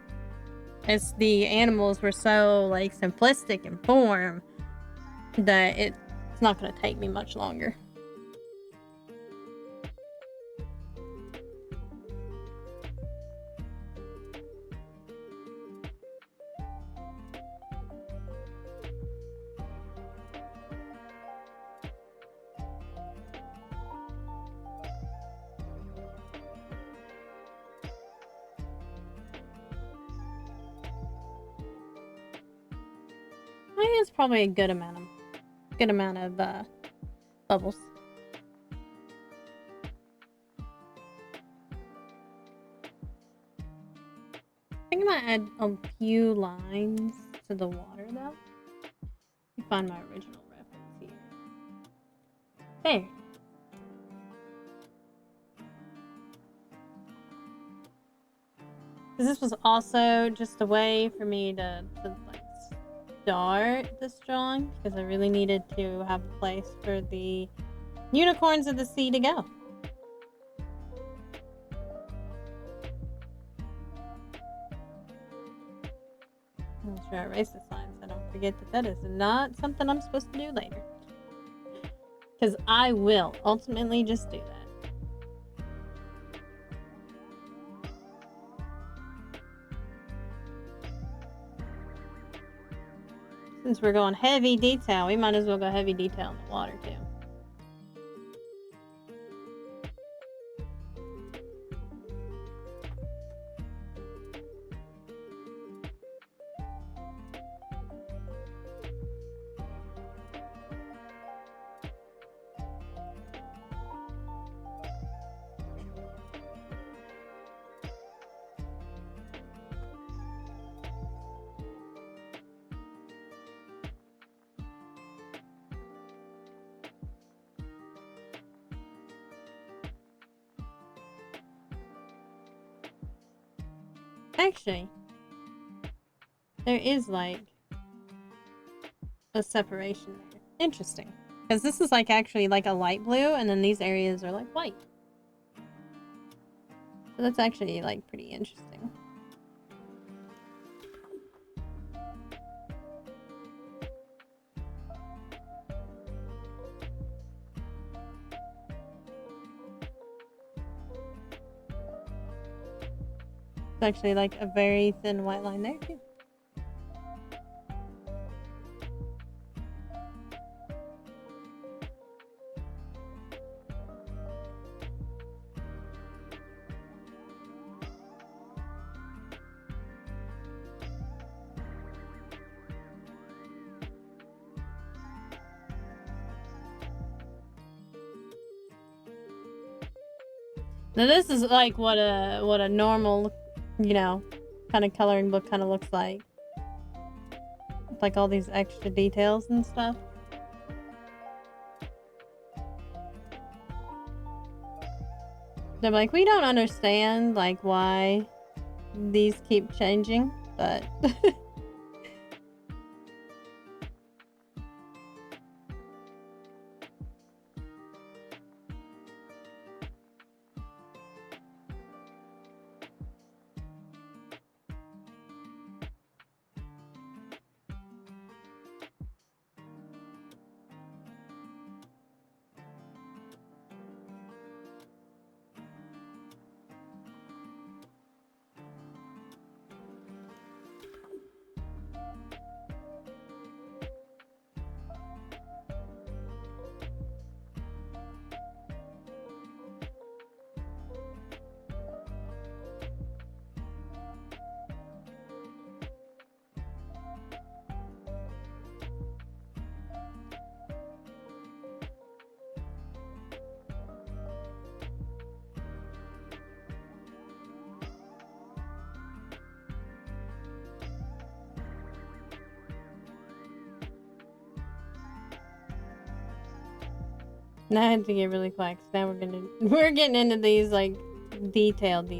animals were so like simplistic in form that it's not gonna take me much longer. I think it's probably a good amount of bubbles. I think I might add a few lines to the water though. Let me find my original reference here. There. This was also just a way for me to like start this drawing because I really needed to have a place for the unicorns of the sea to go. I'm sure I erase this line so I don't forget that is not something I'm supposed to do later. Because I will ultimately just do that. Since we're going heavy detail, we might as well go heavy detail in the water too. Actually, there is like a separation there. Interesting. Because this is like actually like a light blue, and then these areas are like white. So that's actually like pretty interesting. It's actually like a very thin white line there too. Now this is like what a normal, you know, kind of coloring book kind of looks like. Like all these extra details and stuff. They're like, we don't understand like why these keep changing, but now I had to get really quiet 'cause now we're getting into these like details.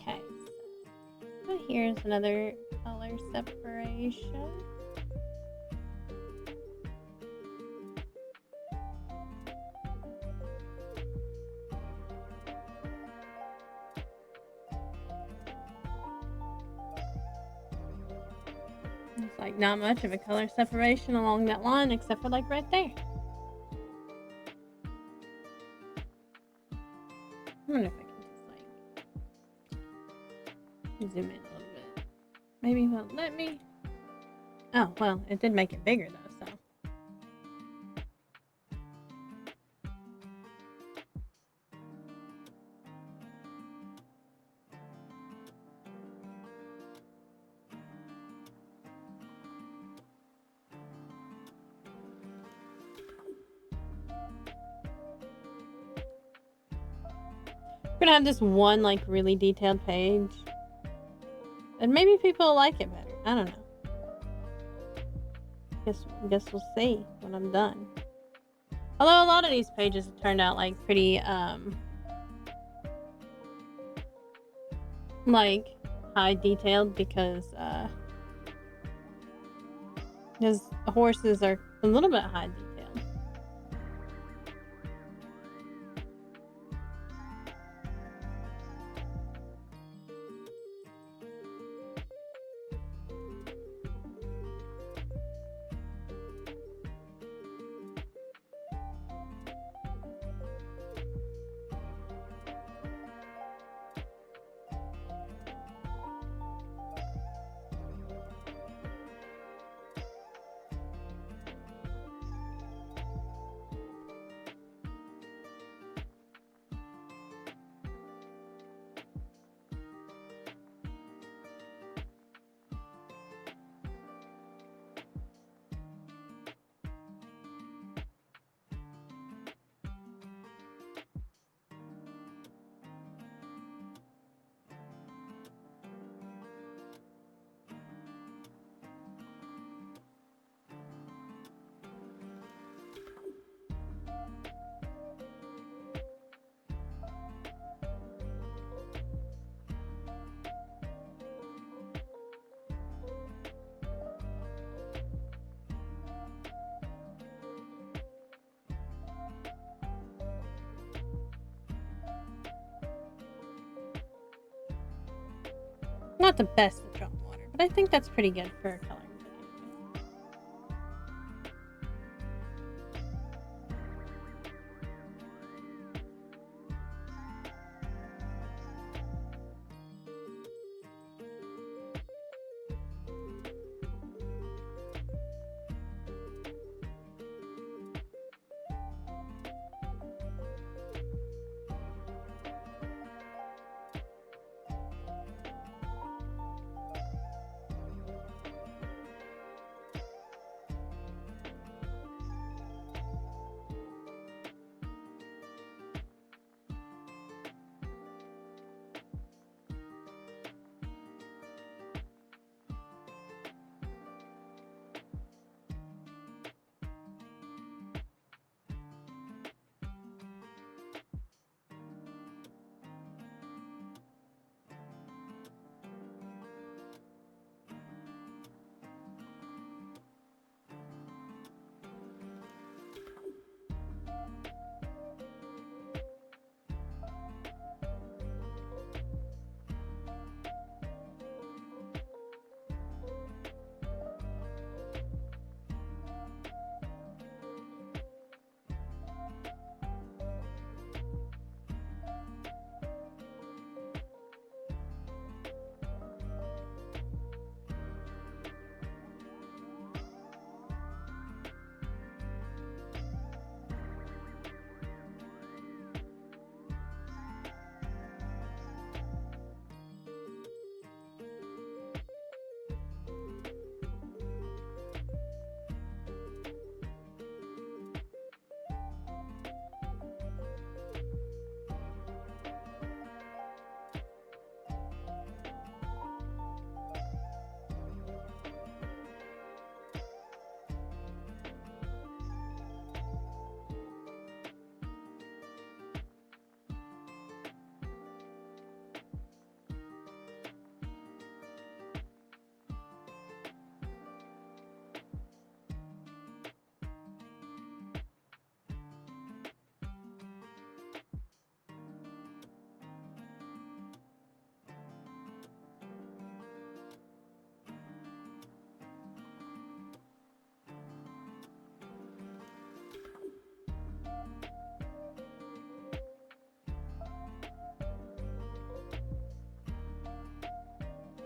Okay, so here's another color separation. It's like not much of a color separation along that line except for like right there. I wonder if I can just like zoom in a little bit. Maybe it won't let me. Oh, well, it did make it bigger though, so. We're gonna have this one like really detailed page. And maybe people will like it better. I don't know. Guess we'll see when I'm done. Although a lot of these pages have turned out like pretty like high detailed because horses are a little bit high detailed. Not the best of drop water, but I think that's pretty good for a coloring book.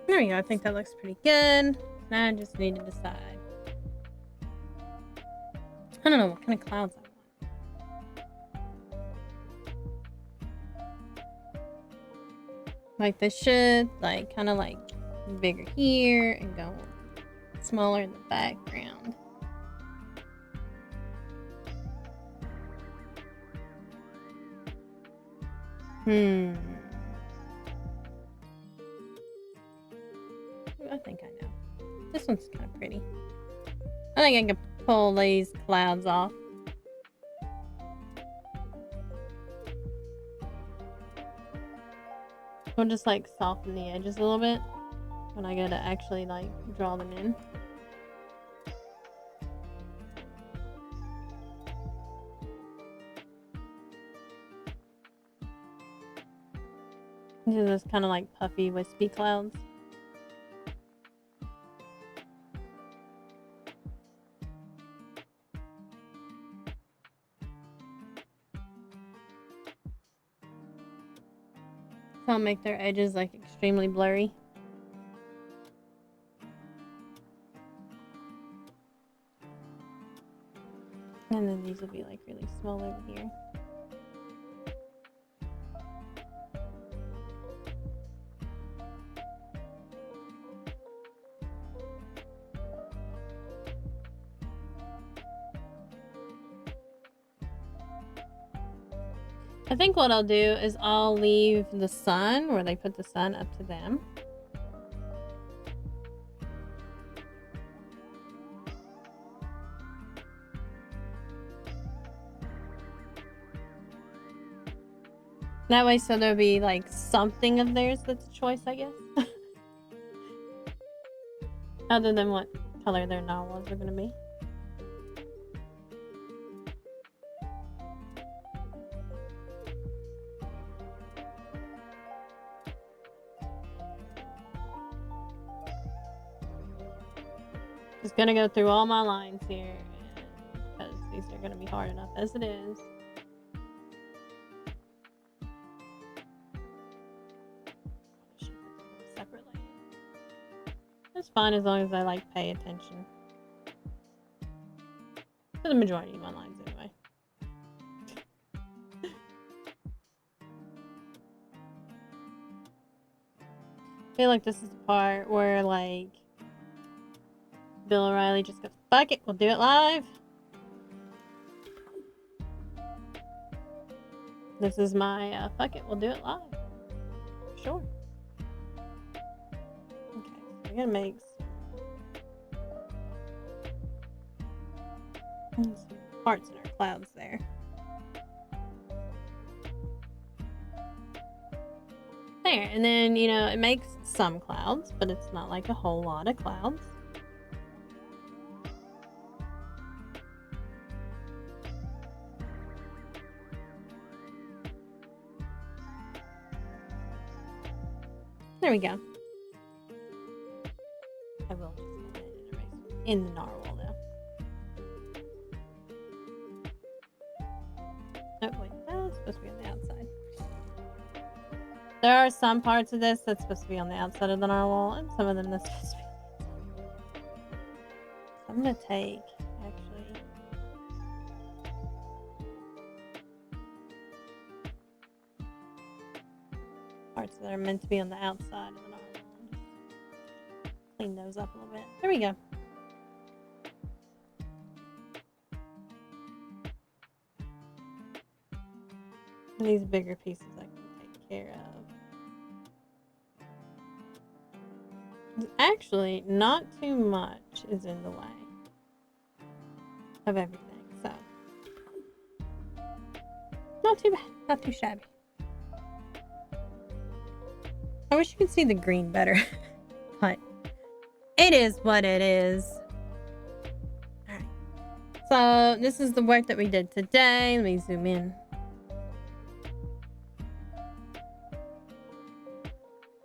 There we go. I think that looks pretty good. Now I just need to decide. I don't know what kind of clouds I want. Like this should like kind of like bigger here and go smaller in the background. I think I know. This one's kind of pretty. think I can pull these clouds off. We'll just like soften the edges a little bit when I go to actually like draw them in. These are those kind of like puffy, wispy clouds. So I'll make their edges like extremely blurry. And then these will be like really small over here. I think what I'll do is I'll leave the sun where they put the sun up to them. That way, so there'll be like something of theirs that's a choice, I guess. Other than what color their narwhals are going to be. Just gonna go through all my lines here because these are gonna be hard enough as it is. Separately. That's fine as long as I like pay attention to the majority of my lines anyway. I feel like this is the part where like Bill O'Reilly just goes, fuck it, we'll do it live. This is my fuck it, we'll do it live. Sure. Okay, so we're gonna make some parts in our clouds there. There, and then, you know, it makes some clouds, but it's not like a whole lot of clouds. There we go. I will just put it in the narwhal now. Oh wait, that's supposed to be on the outside. There are some parts of this that's supposed to be on the outside of the narwhal, and some of them that's supposed to be on the inside. So I'm gonna take parts that are meant to be on the outside of the narwhal. Just clean those up a little bit. There we go. And these bigger pieces I can take care of. Actually, not too much is in the way of everything, so not too bad, not too shabby. I wish you could see the green better, but it is what it is. Alright, so this is the work that we did today. Let me zoom in.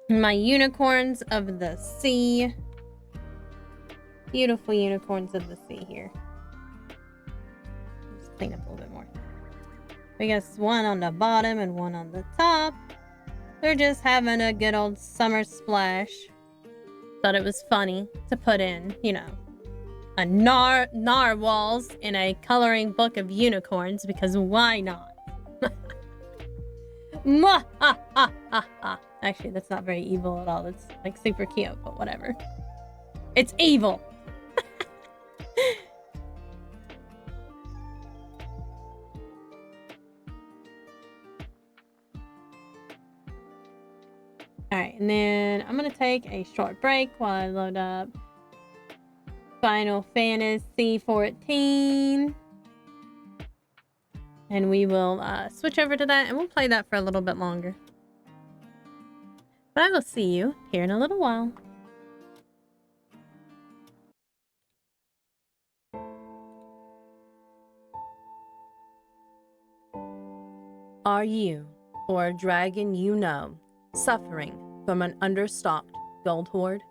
My unicorns of the sea. Beautiful unicorns of the sea here. Just clean up a little bit more. We got one on the bottom and one on the top. They're just having a good old summer splash. Thought it was funny to put in, you know, a narwhals in a coloring book of unicorns, because why not? Actually, that's not very evil at all. It's like super cute, but whatever. It's evil. Alright, and then I'm gonna take a short break while I load up Final Fantasy 14. And we will switch over to that, and we'll play that for a little bit longer. But I will see you here in a little while. Are you, or a dragon you know, suffering from an understocked gold hoard?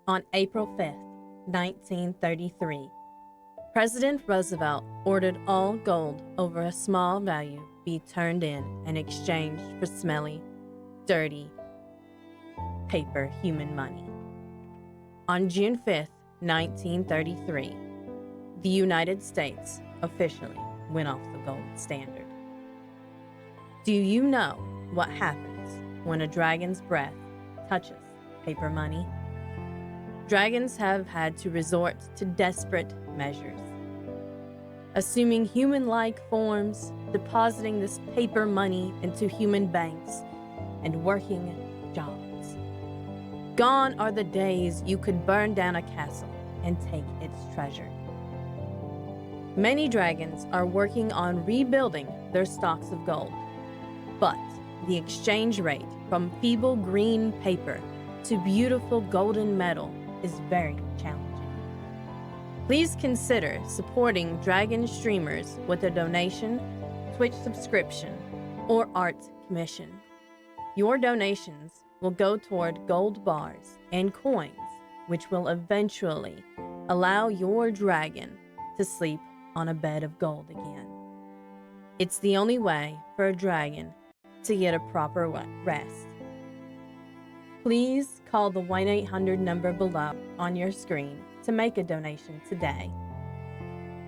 On April 5th, 1933, President Roosevelt ordered all gold over a small value be turned in and exchanged for smelly, dirty, paper human money. On June 5th, 1933, the United States officially went off the gold standard. Do you know what happens when a dragon's breath touches paper money? Dragons have had to resort to desperate measures, assuming human-like forms, depositing this paper money into human banks, and working jobs. Gone are the days you could burn down a castle and take its treasure. Many dragons are working on rebuilding their stocks of gold, but the exchange rate from feeble green paper to beautiful golden metal is very challenging. Please consider supporting Dragon streamers with a donation, Twitch subscription, or art commission. Your donations will go toward gold bars and coins, which will eventually allow your dragon to sleep on a bed of gold again. It's the only way for a dragon to get a proper rest. Please call the 1-800 number below on your screen to make a donation today.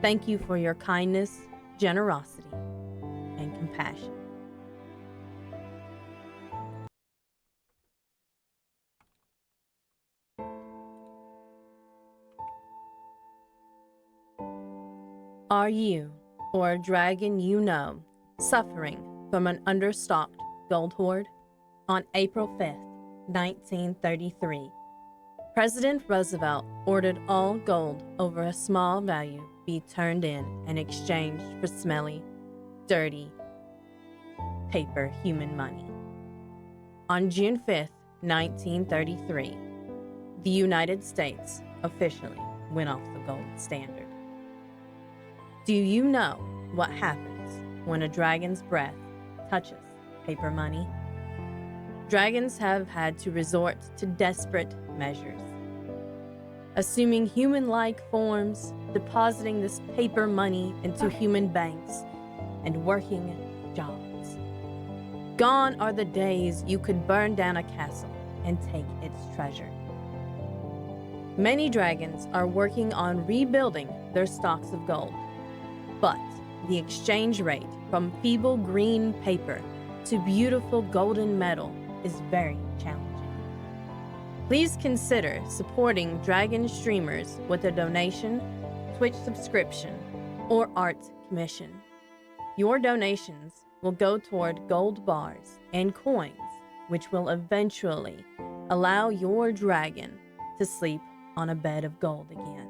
Thank you for your kindness, generosity, and compassion. Are you, or a dragon you know, suffering from an understocked gold hoard? On April 5th, 1933, President Roosevelt ordered all gold over a small value be turned in and exchanged for smelly, dirty, paper human money. On June 5th, 1933, the United States officially went off the gold standard. Do you know what happens when a dragon's breath touches paper money? Dragons have had to resort to desperate measures, assuming human-like forms, depositing this paper money into human banks, and working jobs. Gone are the days you could burn down a castle and take its treasure. Many dragons are working on rebuilding their stocks of gold, but the exchange rate from feeble green paper to beautiful golden metal is very challenging. Please consider supporting Dragon streamers with a donation, Twitch subscription, or art commission. Your donations will go toward gold bars and coins, which will eventually allow your dragon to sleep on a bed of gold again.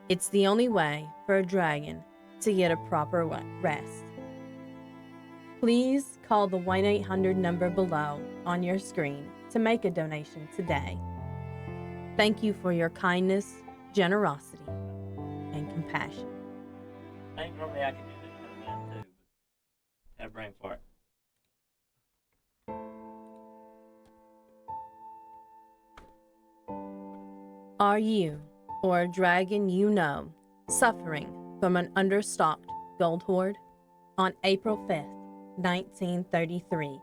It's the only way for a dragon to get a proper rest. Please call the 1-800 number below on your screen to make a donation today. Thank you for your kindness, generosity, and compassion. I think normally I can do this kind of math too, but I have a brain fart. Are you, or a dragon you know, suffering from an understocked gold hoard? On April 5th, 1933,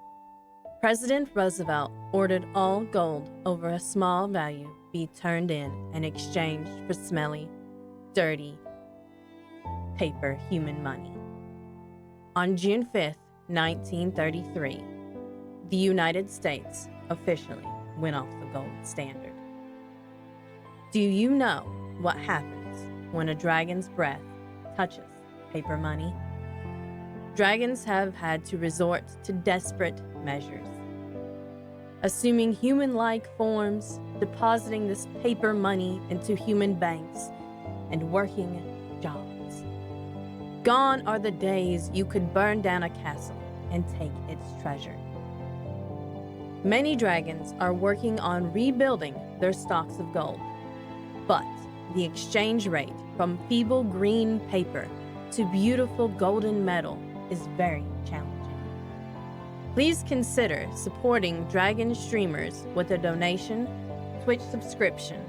President Roosevelt ordered all gold over a small value be turned in and exchanged for smelly, dirty, paper human money. On June 5th, 1933, the United States officially went off the gold standard. Do you know what happens when a dragon's breath touches paper money? Dragons have had to resort to desperate measures, assuming human-like forms, depositing this paper money into human banks, and working jobs. Gone are the days you could burn down a castle and take its treasure. Many dragons are working on rebuilding their stocks of gold, but the exchange rate from feeble green paper to beautiful golden metal is very challenging. Please consider supporting dragon streamers with a donation, Twitch subscription,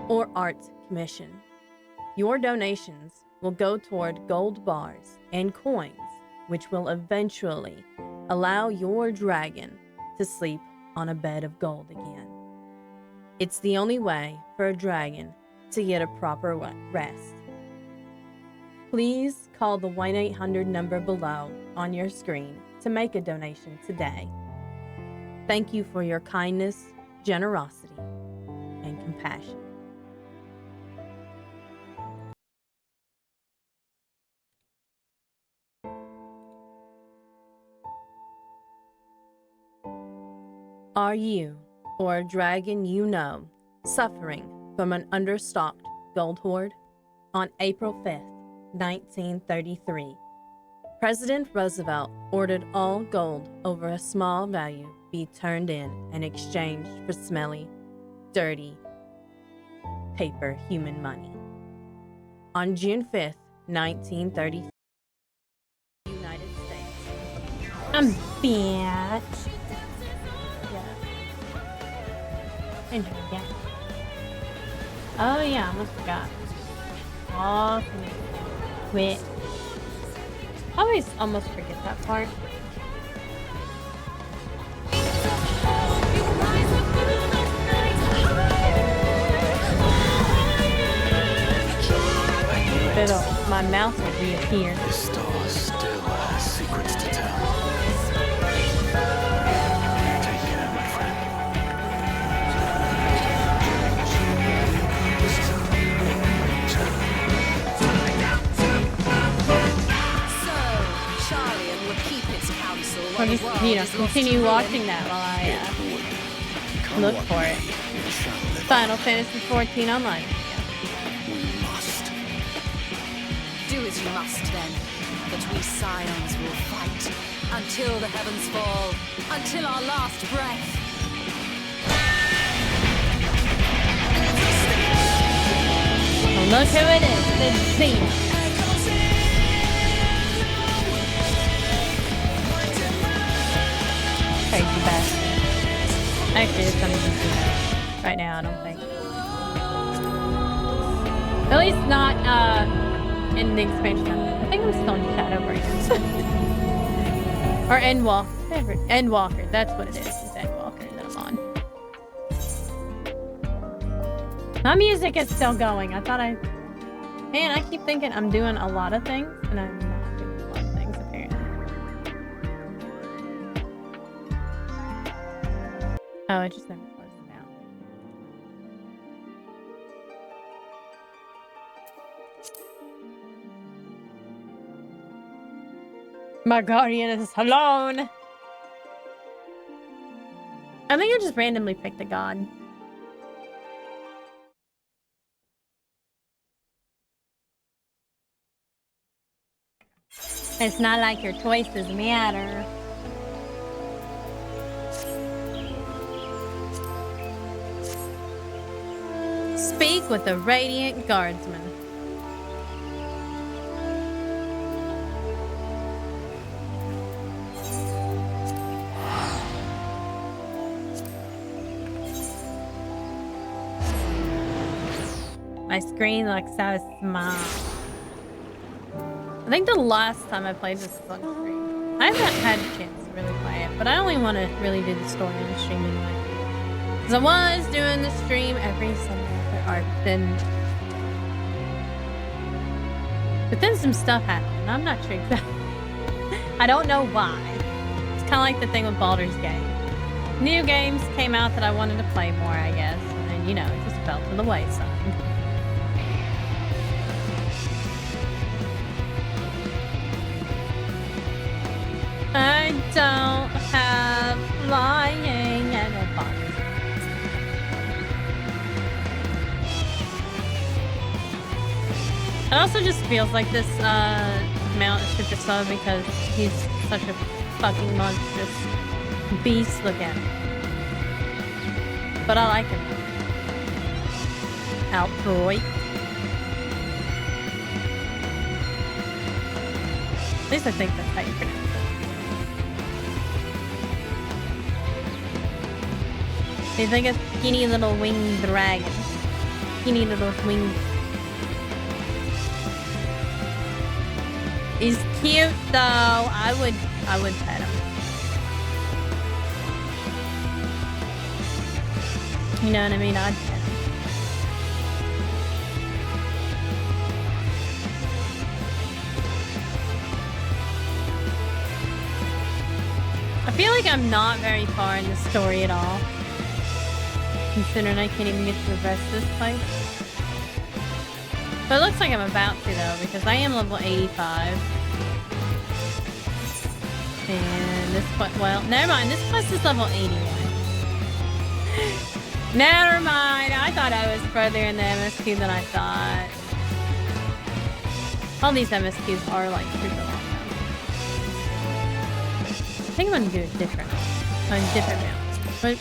or art commission. Your donations will go toward gold bars and coins, which will eventually allow your dragon to sleep on a bed of gold again. It's the only way for a dragon to get a proper rest. Please call the 1-800 number below on your screen to make a donation today. Thank you for your kindness, generosity, and compassion. Are you, or a dragon you know, suffering from an understocked gold hoard? On April 5th, 1933, President Roosevelt ordered all gold over a small value be turned in and exchanged for smelly, dirty paper human money. On June 5th, 1933, United States. I'm bitch. Yeah. Oh yeah, I almost forgot. Oh, quit. I always almost forget that part. But my mouth will reappear. This star still has secrets to tell. Take care, my friend. So, Charlie will keep its counsel while Or the world just, is lost continue to watching ruin. that while I look for it. Final Fantasy 14 Online. We must. Do as you must then, but we scions will fight until the heavens fall, until our last breath. Well, look who it is, the Xena. Crazy bastard. Actually, it's not even do that right now, I don't think. At least not in the expansion. I think I'm still in Shadowbringers. Or Endwalker. Endwalker, that's what it is. It's Endwalker that I'm on. My music is still going. I thought Man, I keep thinking I'm doing a lot of things, and I'm not doing a lot of things, apparently. Oh, it just never closed it out. My guardian is alone. I think I just randomly picked a god. It's not like your choices matter. Speak with the Radiant Guardsman. My screen looks so small. I think the last time I played this was on stream. I haven't had a chance to really play it, but I only want to really do the story on the stream anyway. Because I was doing the stream every Sunday, but then some stuff happened. I'm not sure exactly. I don't know why. It's kind of like the thing with Baldur's Gate. New games came out that I wanted to play more, I guess, and then, you know, it just fell to the wayside. I don't have flying and a fire. It also just feels like this mount is super slow because he's such a fucking monstrous beast. Look at him. But I like him. Outright. At least I think that's how you pronounce it. He's like a skinny little winged dragon. Skinny little winged. He's cute though. I would pet him. You know what I mean? I'd pet him. I feel like I'm not very far in the story at all. Considering I can't even get to the rest of this place. But it looks like I'm about to though, because I am level 85. And this quest, well, never mind, this quest is level 81. Never mind, I thought I was further in the MSQ than I thought. All these MSQs are like super long now. I think I'm gonna do a different mount.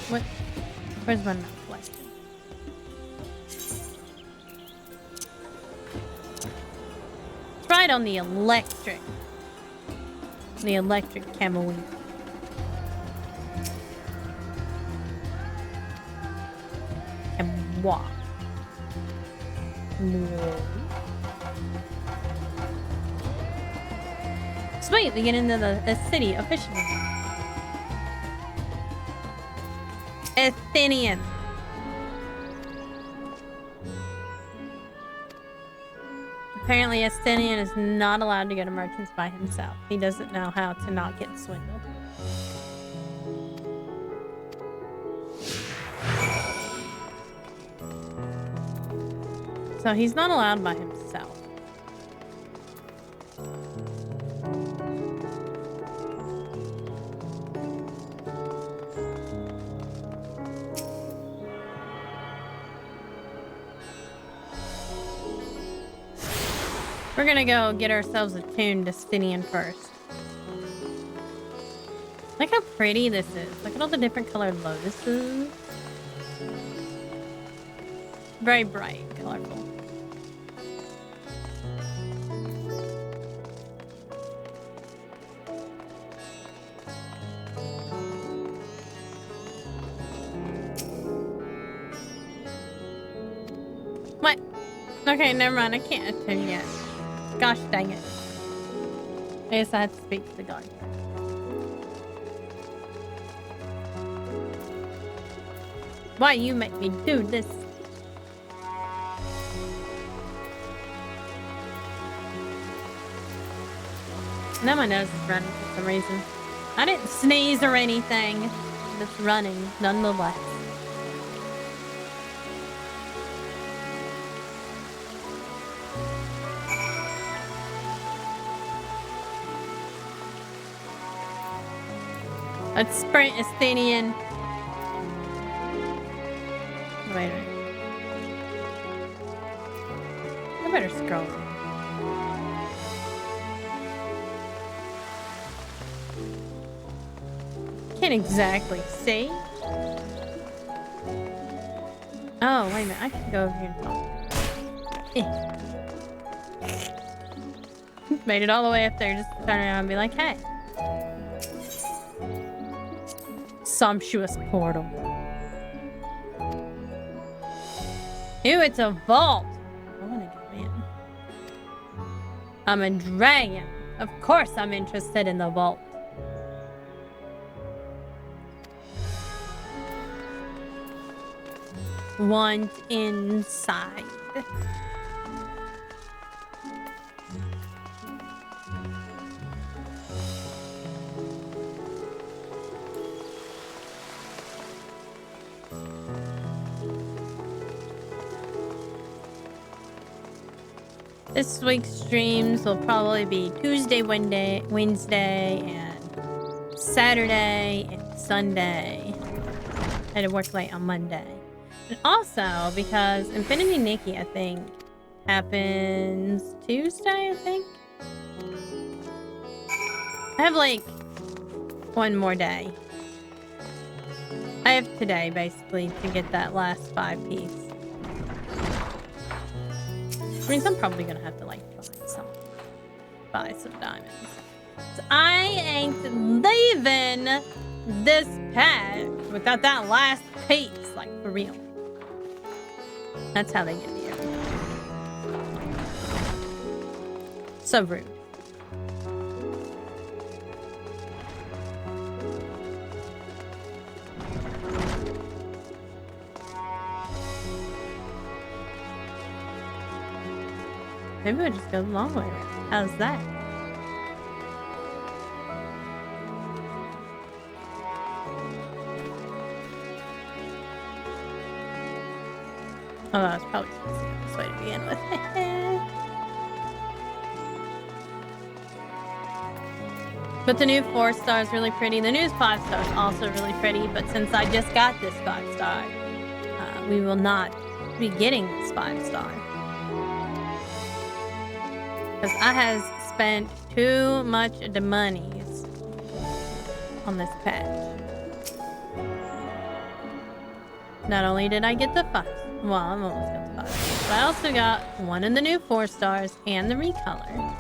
Where's my mount question? Try it on the electric. The electric camel. And walk. Sweet, we get into the city officially. Athenian. Apparently, Athenian is not allowed to go to merchants by himself. He doesn't know how to not get swindled. So he's not allowed by himself. We're gonna go get ourselves attuned to Stinian first. Look how pretty this is. Look at all the different colored lotuses. Very bright, colorful. What? Okay, never mind. I can't attune yet. Gosh dang it. I guess I have to speak to the guard. Why you make me do this? Now my nose is running for some reason. I didn't sneeze or anything. It's running nonetheless. Let's sprint, Athenian. Wait a minute. I better scroll. Can't exactly see. Oh, wait a minute. I can go over here and talk. Made it all the way up there just to turn around and be like, hey. Sumptuous portal. Ew, it's a vault. I want to go in. I'm a dragon. Of course I'm interested in the vault. Want inside. This week's streams will probably be Tuesday, Wednesday, and Saturday, and Sunday. I had to work late on Monday. And also, because Infinity Nikki, I think, happens Tuesday, I think. I have like one more day. I have today basically to get that last 5 piece. Which means I'm probably gonna have to like buy some diamonds. So I ain't leaving this pack without that last piece, like for real. That's how they get me every time. So rude. Maybe we'll just go the long way around. How's that? Oh, I was probably supposed to go this way to begin with. But the new 4-star is really pretty. The new 5-star is also really pretty. But since I just got this 5-star, we will not be getting this 5-star. Because I has spent too much of the monies on this patch. Not only did I get the 5, well, I'm almost got the 5, but I also got one of the new 4-stars and the recolor.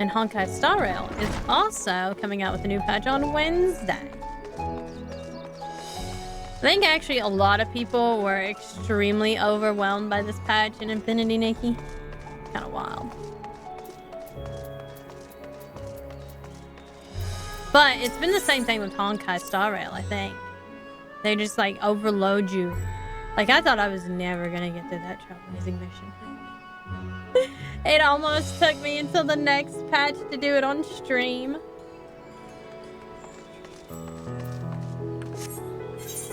And Honkai Star Rail is also coming out with a new patch on Wednesday. I think actually a lot of people were extremely overwhelmed by this patch in Infinity Nikki. Kind of wild. But it's been the same thing with Honkai Star Rail, I think. They just like overload you. Like I thought I was never gonna get through that trailblazing mission. It almost took me until the next patch to do it on stream.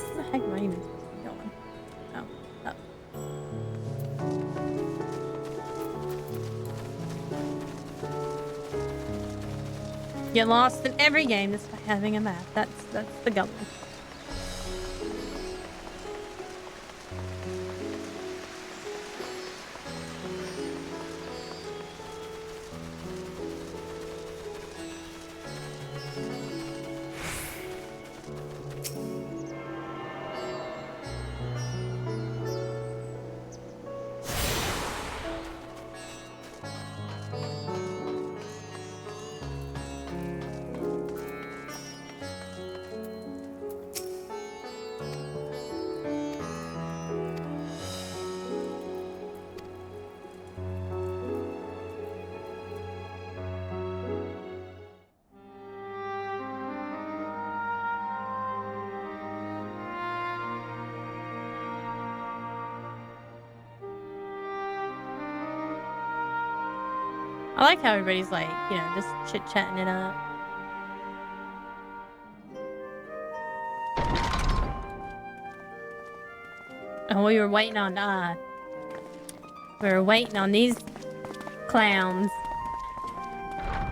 Where the heck am I even going? Oh, up. Get lost in every game just by having a map. That's the goal. I like how everybody's like, you know, just chit-chatting it up. And we were waiting on, these clowns.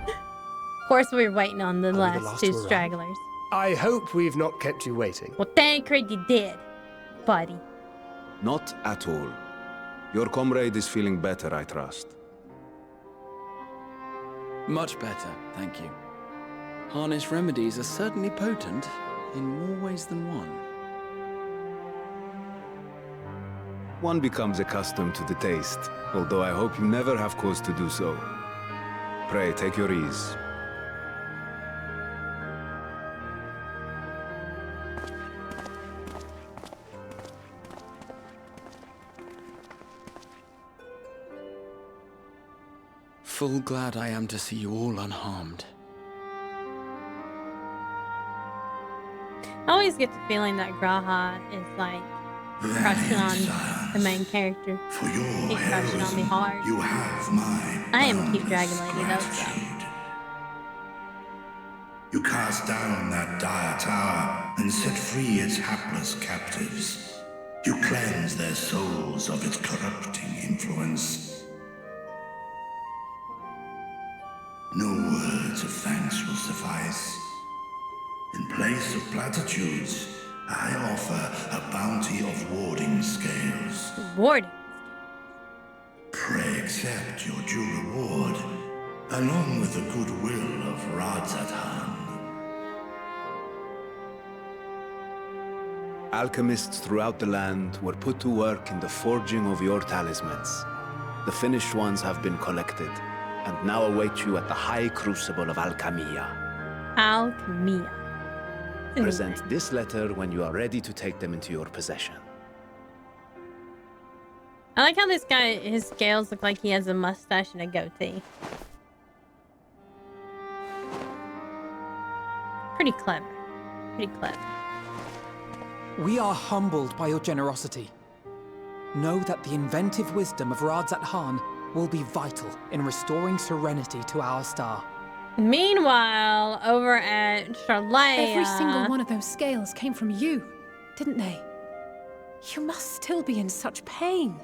Of course, we were waiting on the last 2 stragglers. I hope we've not kept you waiting. Well, Tancred, you did, buddy. Not at all. Your comrade is feeling better, I trust. Much better, thank you. Harness remedies are certainly potent in more ways than one. One becomes accustomed to the taste, although I hope you never have cause to do so. Pray, take your ease. Full glad I am to see you all unharmed. I always get the feeling that Graha is like crushing on the main character. For your He's crushing on me hard. you have my I am a cute dragon boundless lady though, so. gratitude. You cast down that dire tower and set free its hapless captives. You cleanse their souls of its corrupting influence. No words of thanks will suffice. In place of platitudes, I offer a bounty of warding scales. Warding. accept your due reward, along with the goodwill of Radzathan. Alchemists throughout the land were put to work in the forging of your talismans. The finished ones have been collected, and now await you at the High Crucible of Alchemia. Alchemia. Present this letter when you are ready to take them into your possession. I like how this guy, his scales look like he has a mustache and a goatee. Pretty clever. Pretty clever. We are humbled by your generosity. Know that the inventive wisdom of Radzathan will be vital in restoring serenity to our star. Meanwhile, over at Charlea... Every single one of those scales came from you, didn't they? You must still be in such pain.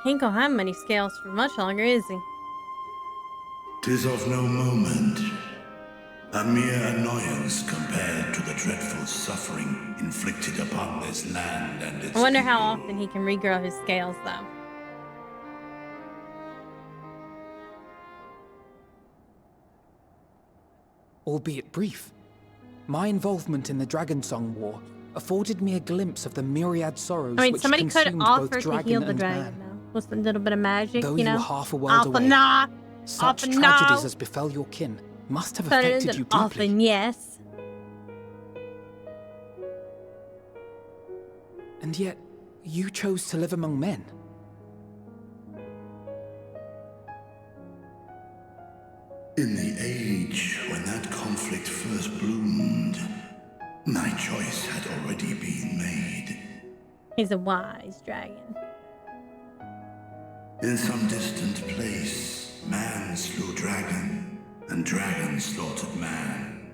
He ain't gonna have many scales for much longer, is he? 'Tis of no moment, a mere annoyance compared to the dreadful suffering inflicted upon this land and its I wonder how people. often he can regrow his scales, though. Albeit brief, my involvement in the Dragonsong War afforded me a glimpse of the myriad sorrows I mean, which somebody could consumed offer both to dragon heal the and dragon, man. though. With a little bit of magic, Though you know? you were half a world away, Nah. such Often tragedies no. as befell your kin must have Better affected than you deeply. often, yes. And yet, you chose to live among men. In the age when that conflict first bloomed, my choice had already been made. He's a wise dragon. In some distant place, man slew dragon, and dragon slaughtered man.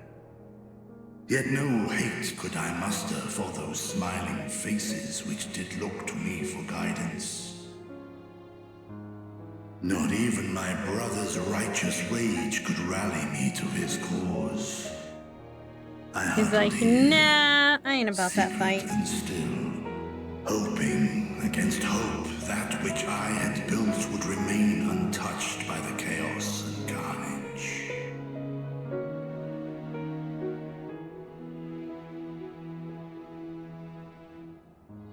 Yet no hate could I muster for those smiling faces which did look to me for guidance. Not even my brother's righteous rage could rally me to his cause. He's like, nah, I ain't about that fight. And still, hoping against hope that which I had built would remain untouched by the chaos and carnage.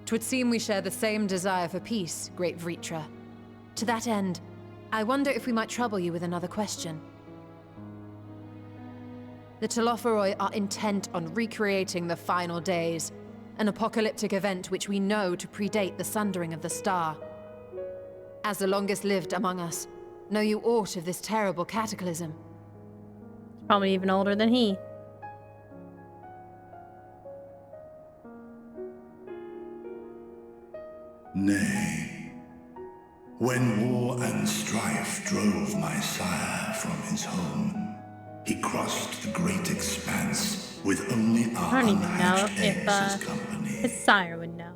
Twould seem we share the same desire for peace, great Vritra. To that end, I wonder if we might trouble you with another question. The Telophoroi are intent on recreating the final days, an apocalyptic event which we know to predate the sundering of the star. As the longest lived among us, know you aught of this terrible cataclysm? Probably even older than he. Nay, when war and strife drove my sire from his home, he crossed the great expanse with only our I don't even know unhatched if eggs as company. his sire would know.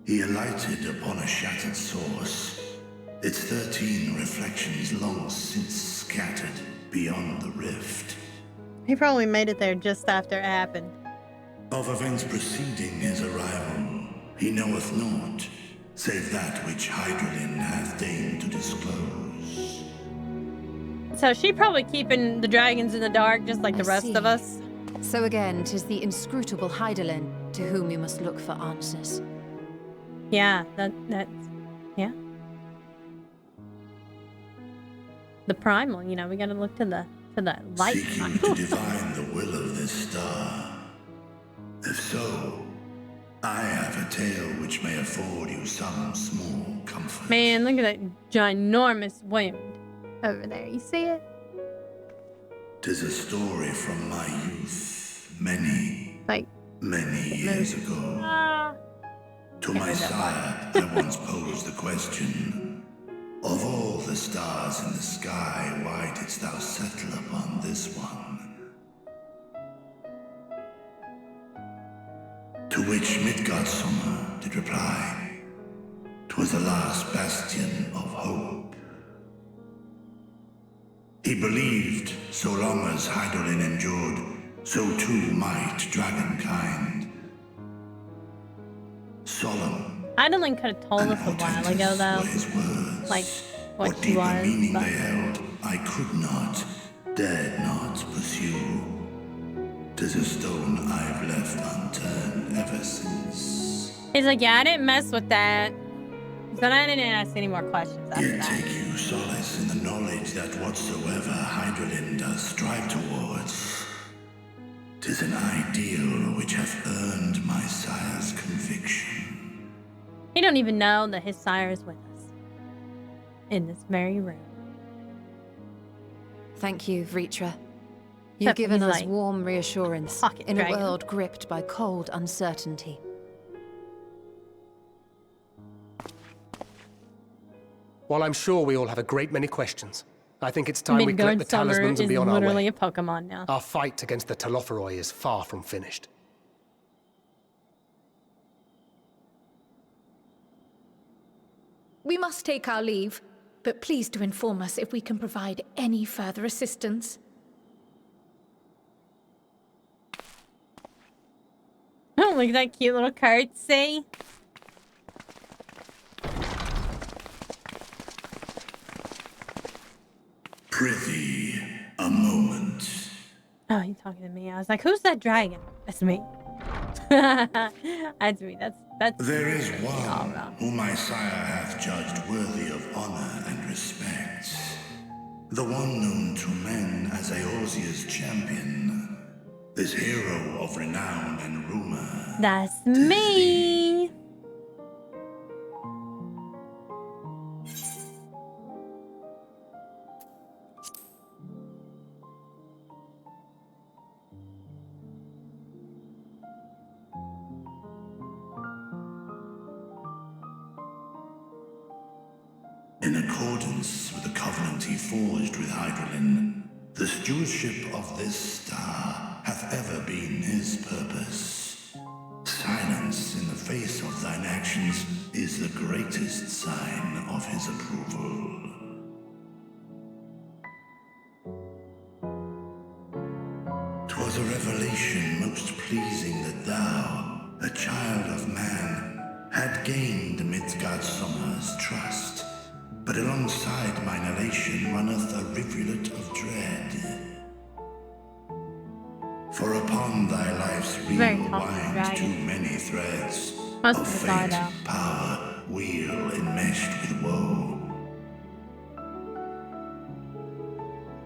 He alighted upon a shattered source, its 13 reflections long since scattered beyond the rift. He probably made it there just after it happened. Of events preceding his arrival, he knoweth naught, save that which Hydralin hath deigned to disclose. So she probably keeping the dragons in the dark just like the rest of us. So again, 'tis the inscrutable Hydaelyn to whom you must look for answers. Yeah, that's yeah. The primal, you know, we gotta look to the light. Seeking to divine the will of this star. If so, I have a tale which may afford you some small comfort. Man, look at that ginormous wound over there. You see it? 'Tis a story from my youth, many years ago. To my sire, I once posed the question, of all the stars in the sky, why didst thou settle upon this one? To which Midgardsummer did reply, 'twas the last bastion of hope. He believed, so long as Hydaelyn endured, so too might dragonkind. Solemn Heidelin could have told us a while ago, though. Like, what she deeper was. meaning But... they held, I could not, dared not pursue. 'Tis a stone I've left unturned ever since. He's like, yeah, I didn't mess with that. So I didn't ask any more questions after Yet that. take you solace in the knowledge that whatsoever Hydralin does strive towards, 'tis an ideal which hath earned my sire's conviction. He don't even know that his sire is with us. In this very room. Thank you, Vritra. You've Except given he's us like, warm reassurance pocket in dragon. a world gripped by cold uncertainty. While I'm sure we all have a great many questions, I think it's time we collect the Midgard Summer talismans is and be on our literally way. a Pokemon now. Our fight against the Telophoroi is far from finished. We must take our leave, but please do inform us if we can provide any further assistance. Oh, look at that cute little curtsy. Prithee, a moment. Oh, he's talking to me. I was like, who's that dragon? That's me. That's me. That's There is me. one All right. whom my sire hath judged worthy of honor and respect. The one known to men as Eorzea's champion. This hero of renown and rumor. That's me. In accordance with the covenant he forged with Hydralin, the stewardship of this star hath ever been his purpose. Silence in the face of thine actions is the greatest sign of his approval. 'Twas a revelation most pleasing that thou, a child of man, had gained Midgardsormr's trust. But alongside mine elation runneth a rivulet of dread. For upon thy life's Very reel tough wind dragon. too many threads Must of be fate, thought out. power, wheel enmeshed with woe.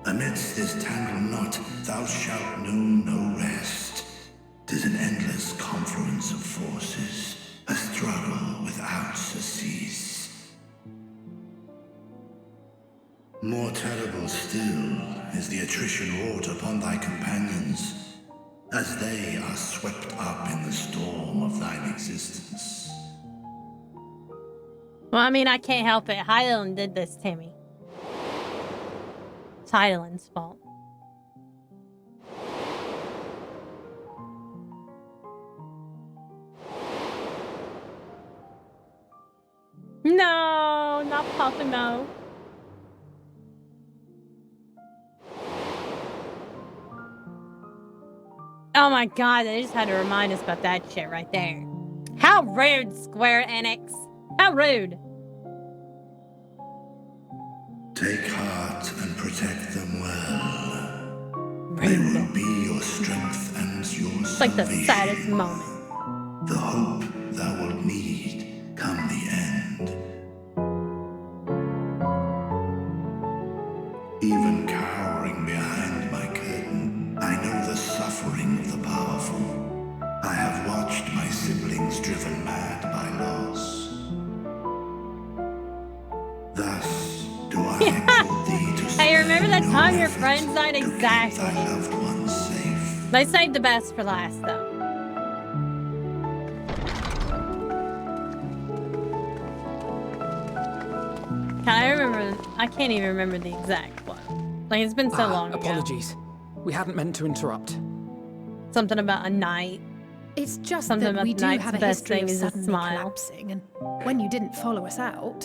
Amidst this tangled knot thou shalt know no rest. 'Tis an endless confluence of forces, a struggle without surcease. More terrible still is the attrition wrought upon thy companions, as they are swept up in the storm of thine existence. Well, I mean, I can't help it. Hyland did this to me. It's Hyland's fault. No, not Papa, no. Oh my god, they just had to remind us about that shit right there. How rude, Square Enix. How rude. Take heart and protect them well. They will be your strength and your It's like the salvation. saddest moment. The hope thou wilt need come the end. Even cowering behind my curtain, I know the suffering of the powerful. I have watched my siblings driven mad by loss. Thus do I exhort thee to Hey, remember that spare time no your effort friends died? to keep Exactly. thy loved ones safe. They saved the best for last, though. I can't even remember the exact one. Like, it's been so long ago. Apologies. We hadn't meant to interrupt. Something about a night. It's just Something that about we the do night's have a best history thing of is a suddenly smile. collapsing, and when you didn't follow us out...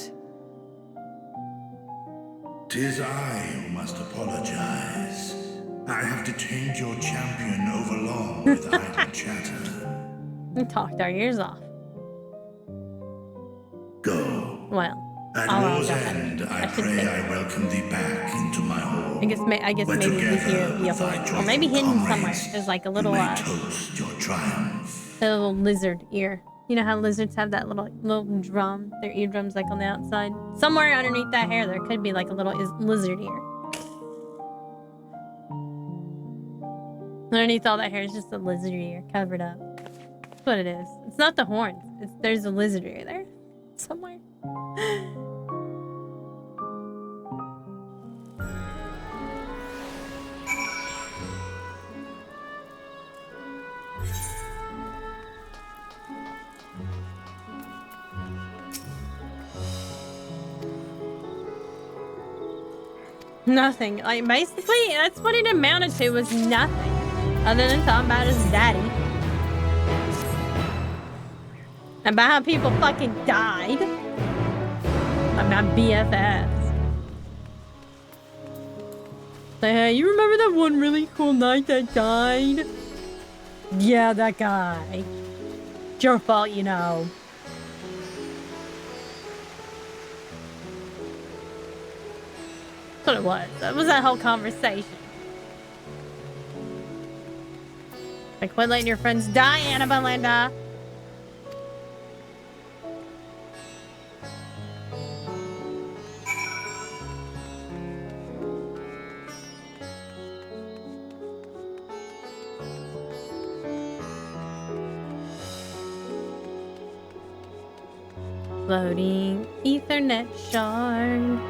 'Tis I who must apologize. I have detained your champion overlong with idle chatter. We talked our ears off. Well, At war's end, I pray I welcome thee back into my hall. I guess maybe he's here, or maybe hidden somewhere. There's like a little toast your triumph. a little lizard ear. You know how lizards have that little drum, their eardrums like on the outside. Somewhere underneath that hair, there could be like a little lizard ear. Underneath all that hair is just a lizard ear covered up. That's what it is. It's not the horns. There's a lizard ear there somewhere. Nothing. Like, basically, that's what it amounted to, was nothing. Other than talking about his daddy. About how people fucking died. About BFFs. Say, hey, you remember that one really cool knight that died? Yeah, that guy. It's your fault, you know. That's what it was. That was that whole conversation. Like, quit letting your friends die, Anna Belinda. Loading Ethernet shard.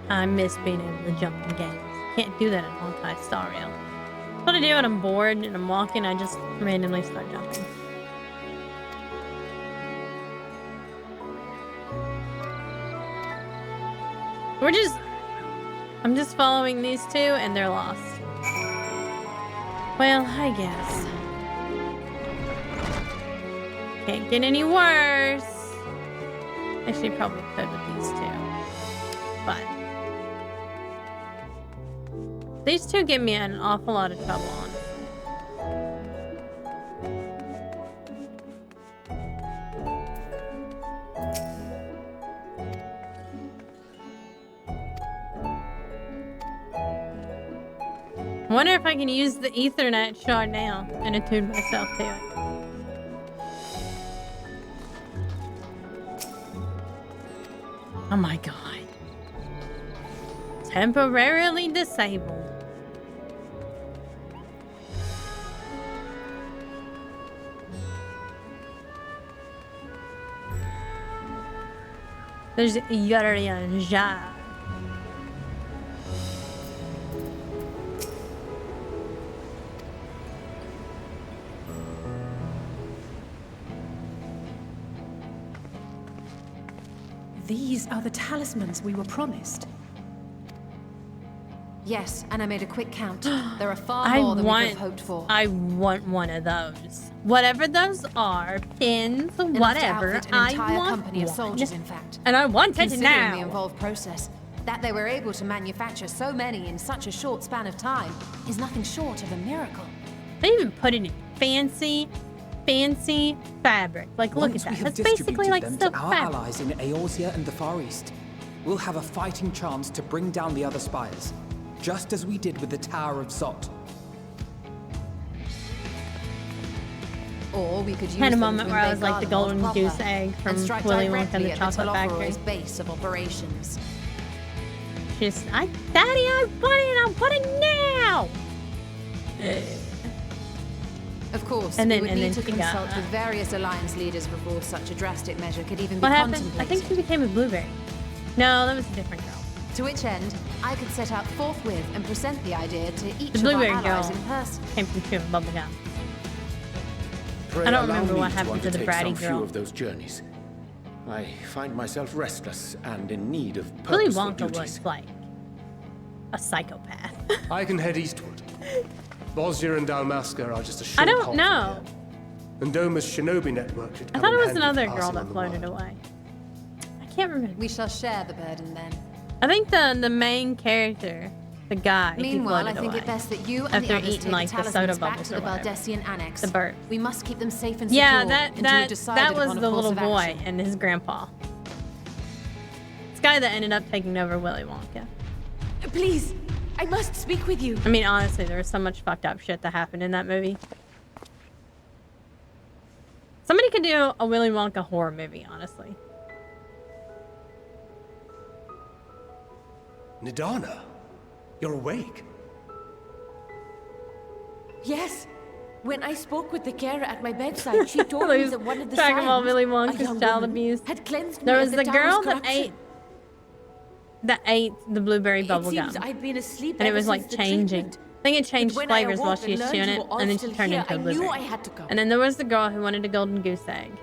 I miss being able to jump in games. Can't do that in multi-star rail. That's what I do when I'm bored and I'm walking, I just randomly start jumping. I'm just following these two and they're lost. Well, I guess. Can't get any worse. Actually, probably could with these two. But these two give me an awful lot of trouble on. I wonder if I can use the Ethernet shard now and attune myself to it. Oh my god. Temporarily disabled. There's Yurian Ja. These are the talismans we were promised. Yes, and I made a quick count. There are far more than we could have hoped for. I want one of those. Whatever those are, pins, whatever. I want company of soldiers, in fact. And I want it now. The involved process, that they were able to manufacture so many in such a short span of time is nothing short of a miracle. They even put it in fancy fabric. Like, look at that. That's basically like silk our fabric. Allies in Eorzea and the Far East, we'll have a fighting chance to bring down the other spires, just as we did with the Tower of Zot. Or we could use Had a moment where I was like the golden goose egg from Willy Wonka and the Chocolate Factory. Base of operations. Just, Daddy, I want it now! Of course, and then, we would need to she consult got, with various alliance leaders before such a drastic measure could even be what happened? contemplated. I think she became a blueberry. No, that was a different girl. To which end, I could set out forthwith and present the idea to each The of our blueberry allies girl in person. came from chewing bubblegum. I don't remember what happened to the bratty girl. Few of those journeys. I find myself restless and in need of Willy purposeful Wonka duties. was like a psychopath. I can head eastward. Bosnia and Dalmasca are just a short I don't halt know. from here. And Doma's shinobi network should I come thought in it was handy another for girl passing that on the floated word. away. I can't remember. We shall share the burden then. I think the main character The guy. Meanwhile, I think it best that you and the after others eating take like the the soda talismans back bubbles to or the whatever. Valdesian annex. The bird. We must keep them safe and Yeah, secure until we've that decided was upon a the course little of boy action. and his grandpa. This guy that ended up taking over Willy Wonka. Please, I must speak with you. I mean, honestly, there was so much fucked up shit that happened in that movie. Somebody could do a Willy Wonka horror movie, honestly. Nidana, you're awake. Yes. When I spoke with the carer at my bedside, she told me that one of the Track of all scions, Willy a Wonka's young child woman, abuse. had cleansed There me was of the the girl tower's that ate the blueberry bubble It gum. seems I'd been asleep And it ever was like since the changing. treatment. I think it changed But when I flavors while awoke she was and chewing learned it, you were all and then she still turned here, into a I knew blueberry. I had to come. And then there was the girl who wanted a golden goose egg.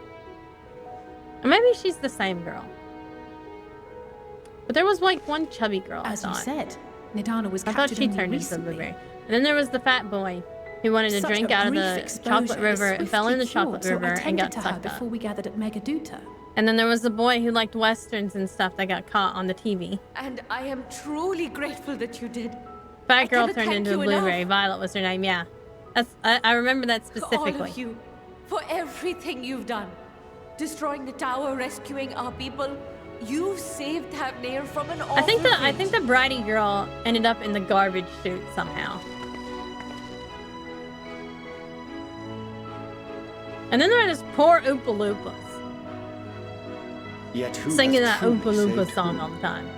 Or maybe she's the same girl. But there was like one chubby girl, As I you thought. said, Nidana was I thought captured she only turned into a recently. blueberry. And then there was the fat boy who wanted to Such drink a out of brief the exposure chocolate is river and fell in the swiftly chocolate cured, so I river and tended got to her sucked up. before we gathered at Megaduta. And then there was the boy who liked westerns and stuff that got caught on the TV. And I am truly grateful that you did. Fat girl cannot turned thank into a you enough. blueberry. Violet was her name, yeah. I remember that specifically. All of you, for everything you've done. Destroying the tower, rescuing our people. You saved Havnir from an awful I think fate. the bridey girl ended up in the garbage chute somehow. And then there are these poor Oompa Loompas Yet who singing has that Oompa truly Loompa saved song whom? all the time.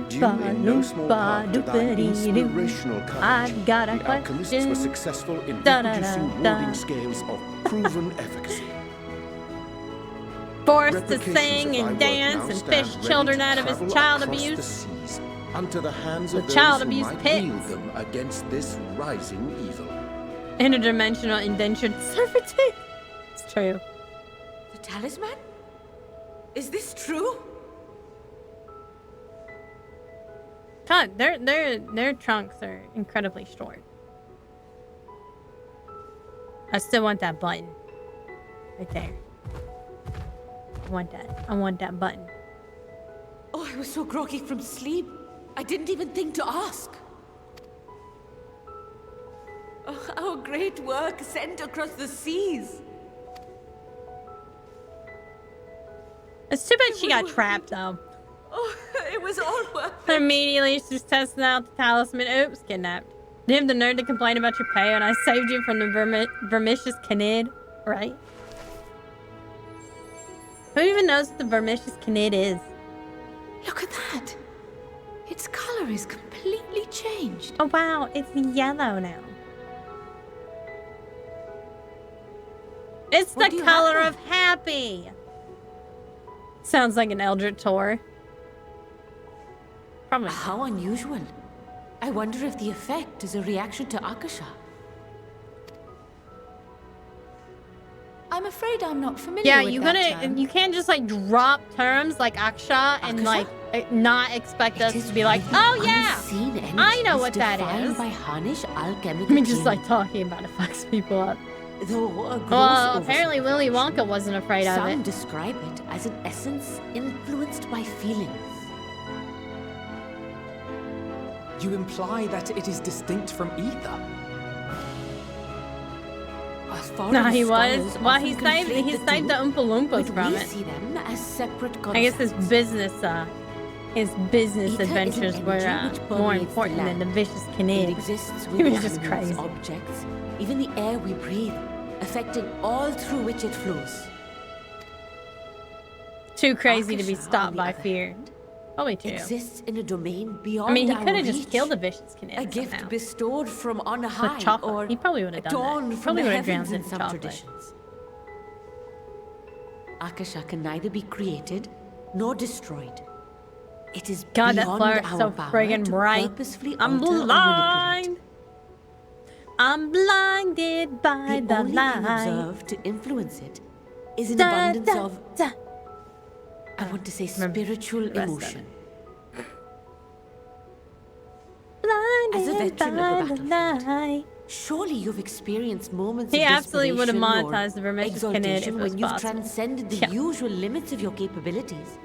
Due in no small part to thy inspirational I courage, got a the alchemists were question. successful in Da, da, reproducing da, warding da. scales of proven efficacy. Forced to Replications sing of thy and work dance now and stand fish ready children to out of his travel child across the abuse. seas, unto the hands The of those child who abuse might pits. wield them against this rising evil. Interdimensional indentured servitude. It's true. The talisman? Is this true? God, their trunks are incredibly short. I still want that button. Right there. I want that. I want that button. Oh, I was so groggy from sleep. I didn't even think to ask. Oh, our great work sent across the seas. It's too bad she got trapped though. Oh, it was all worth it. Immediately she's testing out the talisman. Oops, kidnapped. You have the nerve to complain about your pay and I saved you from the vermicious Canid, right? Who even knows what the vermicious Canid is? Look at that. Its color is completely changed. Oh wow, it's yellow now. It's What the do you color have of happy. Sounds like an Eldritch Tor. Probably. How unusual. I wonder if the effect is a reaction to Akasha. I'm afraid I'm not familiar Yeah, with you can't just like drop terms like Aksha and like not expect us to be like, oh yeah, I know what that is. By Harnish alchemical I mean, just like talking about it fucks people up. Though a gross Well, apparently Willy oversimplification, Wonka wasn't afraid of some it. describe it as an essence influenced by feelings. You imply that it is distinct from ether. No, he was. Well, he saved the Oompa Loompas from We it. see them as separate I guess his concepts. business Ether is an adventures were energy which more permeates important the than the land. vicious It Canid. exists He with was just animals, crazy. objects, even the air we breathe, affecting all through which it flows. Too crazy to be Akasha, stopped on the by other fear. Probably true. Exists in a domain beyond I mean, he our could have just reach. killed the vicious Canid A gift somehow. bestowed from on high, With chocolate. or He probably would have done dawn that. from Probably the would have heavens drowned in in some chocolate. traditions. Akasha can neither be created nor destroyed. It is God, that beyond flower is our so power friggin' to bright. purposefully I'm alter or manipulate. blind. I'm blinded by The the only thing light. observed to influence it is an Da, abundance da, of, da. I want to say, Remember spiritual the rest of emotion. Blinded As a veteran by of the the battlefield, light. surely you've experienced moments He of absolutely would have desperation or monetized the vermicious Canid if exaltation it was when you've possible. transcended the Yeah. usual limits of your capabilities.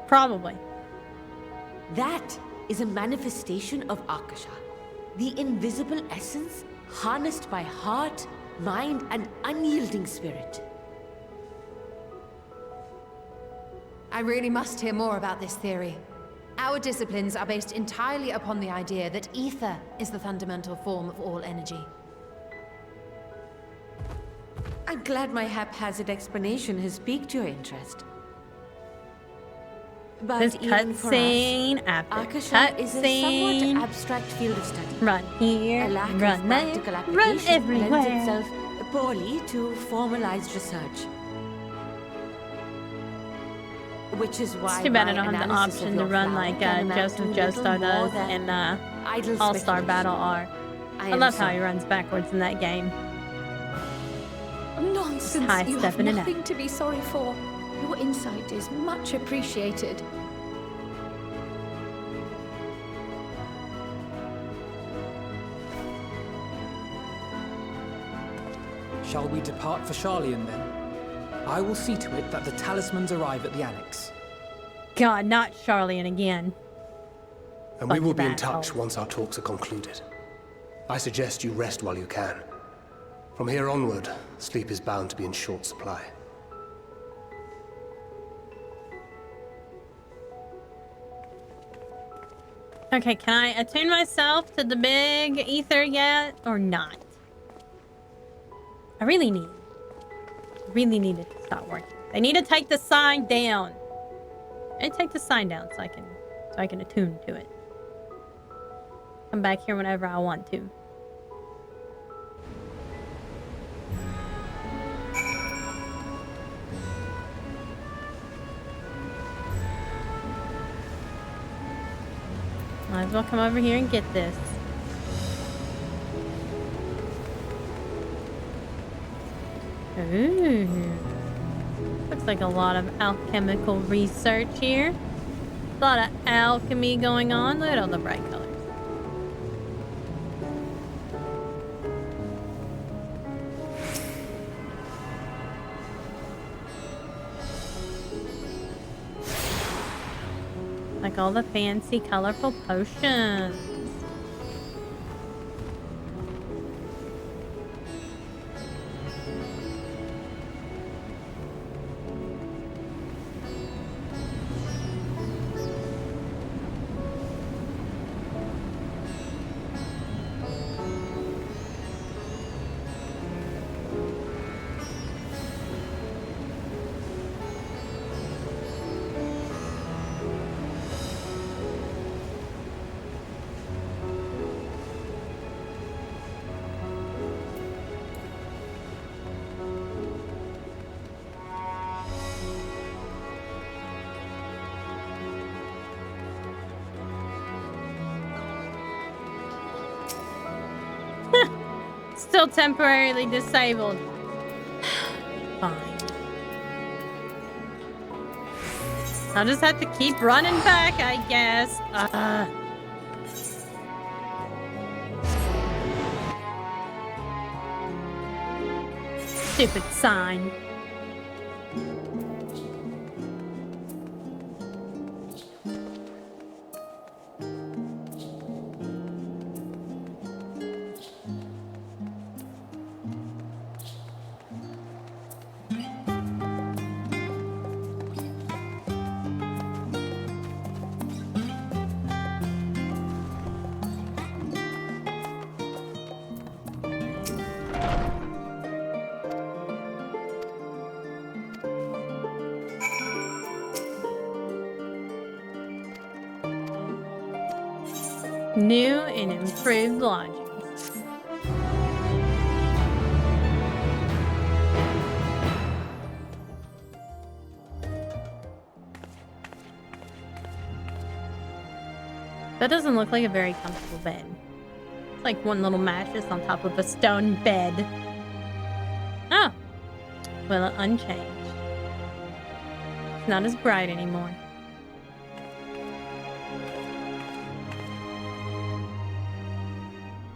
Probably. That is a manifestation of Akasha, the invisible essence harnessed by heart, mind, and unyielding spirit. I really must hear more about this theory. Our disciplines are based entirely upon the idea that ether is the fundamental form of all energy. I'm glad my haphazard explanation has piqued your interest. But This even for us, cutscene after Akasha is a cutscene. somewhat abstract field of study. Run here, A lack run of there, practical run application everywhere. lends itself poorly to formalized research. Which is why It's too bad I my don't have the analysis of option to your run flower like can amount Joseph to Joestar little more does than in idle All-Star speculation. Battle R. I am love how sorry. he runs backwards in that game. Nonsense! High You have stepping it up. nothing to be sorry for. Your insight is much appreciated. Shall we depart for Charlian then? I will see to it that the talismans arrive at the Annex. God, not Charlian again. And we Fuck will you, be in bad touch asshole. once our talks are concluded. I suggest you rest while you can. From here onward, sleep is bound to be in short supply. Okay, can I attune myself to the big ether yet, or not? I really need it to stop working. They need to take the sign down. And take the sign down so I can attune to it. Come back here whenever I want to. Might as well come over here and get this. Ooh. Looks like a lot of alchemical research here. A lot of alchemy going on. Look at all the bright colors. Like all the fancy, colorful potions. Still temporarily disabled. Fine. I'll just have to keep running back, I guess. Stupid sign. New and improved lodgings. That doesn't look like a very comfortable bed. It's like one little mattress on top of a stone bed. Oh. Well, unchanged. It's not as bright anymore.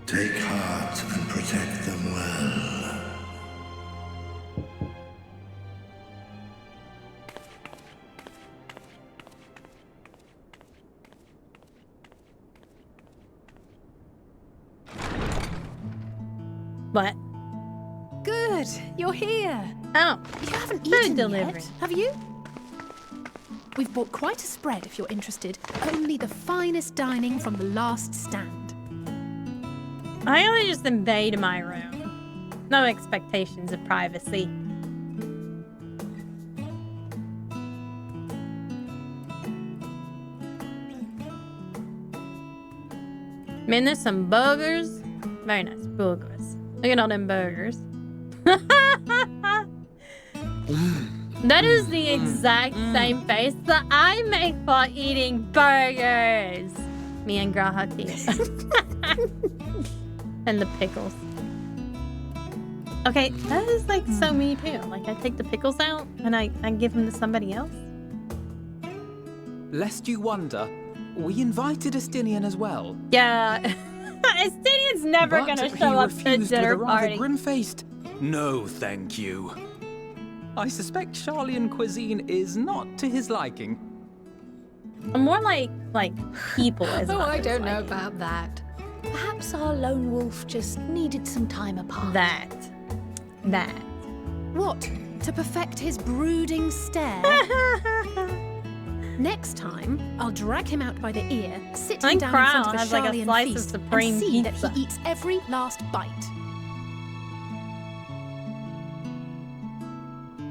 Take heart and protect them well. What? Good, you're here. Oh, You haven't food eaten delivery. yet, have you? We've bought quite a spread if you're interested. Only the finest dining from the last stand. I only just invade my room. No expectations of privacy. Man, there's some burgers. Very nice burgers. Look at all them burgers. That is the exact same face that I make for eating burgers. Me and Grahati. And the pickles. Okay, that is like so me too. Like I take the pickles out and I give them to somebody else. Lest you wonder, we invited Estinian as well. Yeah. Estinian's never gonna show up to a dinner with a rather party. grim-faced, "No, thank you." I suspect Charlian cuisine is not to his liking. More like people as Oh, well. I don't know about that. Perhaps our lone wolf just needed some time apart. That. What? To perfect his brooding stare? Next time, I'll drag him out by the ear, sit him down in front of a has like a Charlian slice of feast, supreme and see pizza. that he eats every last bite.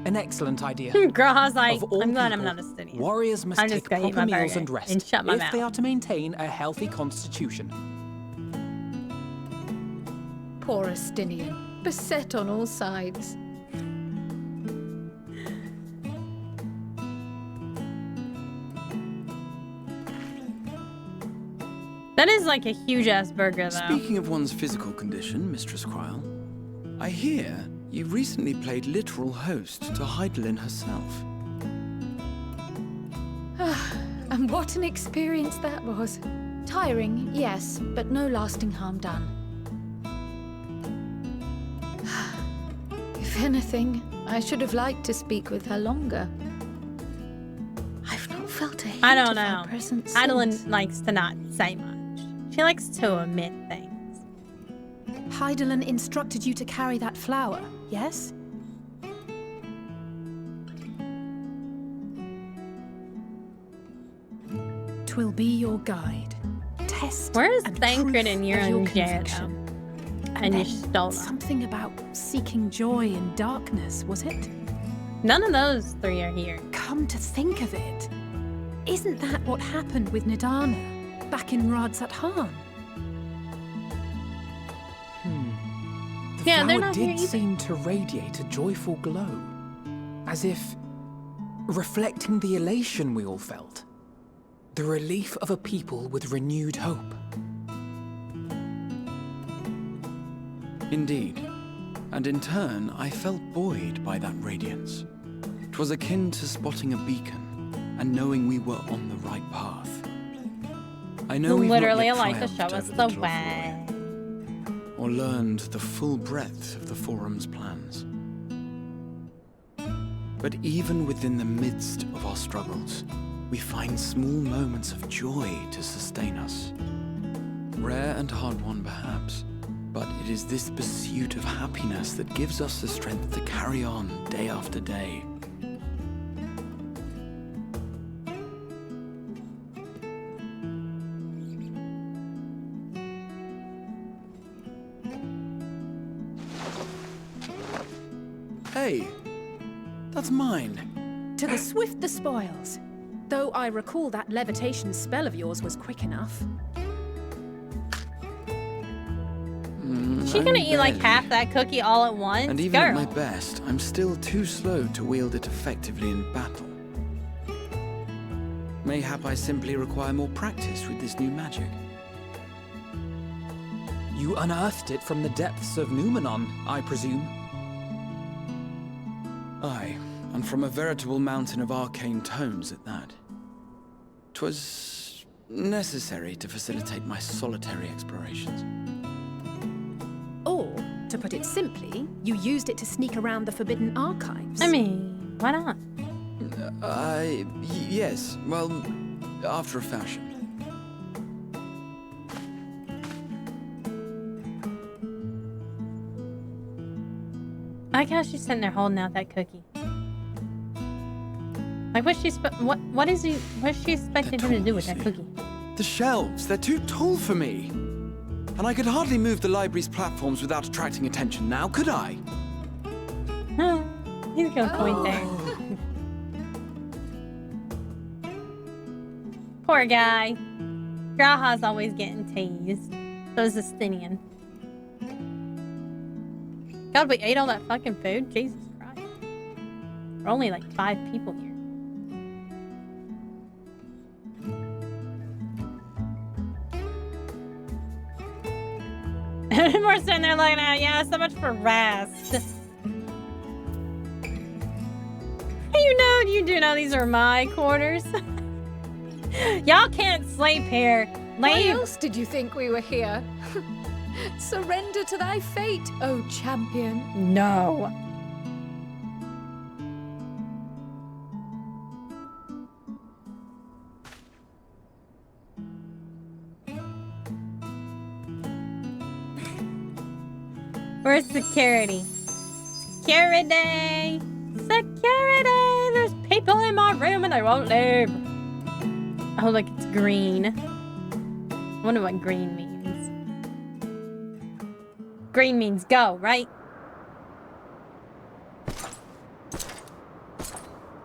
An excellent idea. Graha's like, Of all I'm glad I'm people, not Estinian. Warriors must I'm just take gonna eat proper my meals burger and rest and shut my if mouth. they are to maintain a healthy constitution. Poor Estinian, beset on all sides. That is like a huge ass burger though. Speaking of one's physical condition, Mistress Cryle, I hear you recently played literal host to Heidelin herself. And what an experience that was. Tiring, yes, but no lasting harm done. If anything, I should have liked to speak with her longer. I've not felt a hint I don't of know. her presence Adeline since. likes to not say much. She likes to omit things. Heidelin instructed you to carry that flower, yes? Twill be your guide. Test Where is and Thancred proof and you're of your in jail? conviction. And you then stole them. something about seeking joy in darkness, was it? None of those three are here. Come to think of it, isn't that what happened with Nidana back in Radzat Han? The Yeah, they're flower not here did either. seem to radiate a joyful glow, as if reflecting the elation we all felt, the relief of a people with renewed hope. Indeed. And in turn, I felt buoyed by that radiance. 'Twas akin to spotting a beacon and knowing we were on the right path. I know we've Literally, not I yet like to show triumphed us over the Trothlorei, way. or learned the full breadth of the Forum's plans. But even within the midst of our struggles, we find small moments of joy to sustain us. Rare and hard-won, perhaps, but it is this pursuit of happiness that gives us the strength to carry on day after day. Hey, that's mine. To the swift the spoils. Though I recall that levitation spell of yours was quick enough. She gonna eat like half that cookie all at once? And even Girl. at my best, I'm still too slow to wield it effectively in battle. Mayhap I simply require more practice with this new magic. You unearthed it from the depths of Numenon, I presume. Aye, and from a veritable mountain of arcane tomes at that. 'Twas necessary to facilitate my solitary explorations. Or, to put it simply, you used it to sneak around the Forbidden Archives. I mean, why not? Yes, well, after a fashion. I like how she's sitting there holding out that cookie. Like, what's she expecting him to do with that cookie? The shelves, they're too tall for me. And I could hardly move the library's platforms without attracting attention now, could I? He's gonna point there. Poor guy. Graha's always getting teased. So is Justinian. God, we ate all that fucking food? Jesus Christ. We're only like 5 people here. We're sitting there looking at, yeah, so much for rest. You do know these are my quarters. Y'all can't sleep here. Why else did you think we were here? Surrender to thy fate, O champion. No. Where's security? Security! Security! There's people in my room and they won't leave. Oh, look, it's green. I wonder what green means. Green means go, right?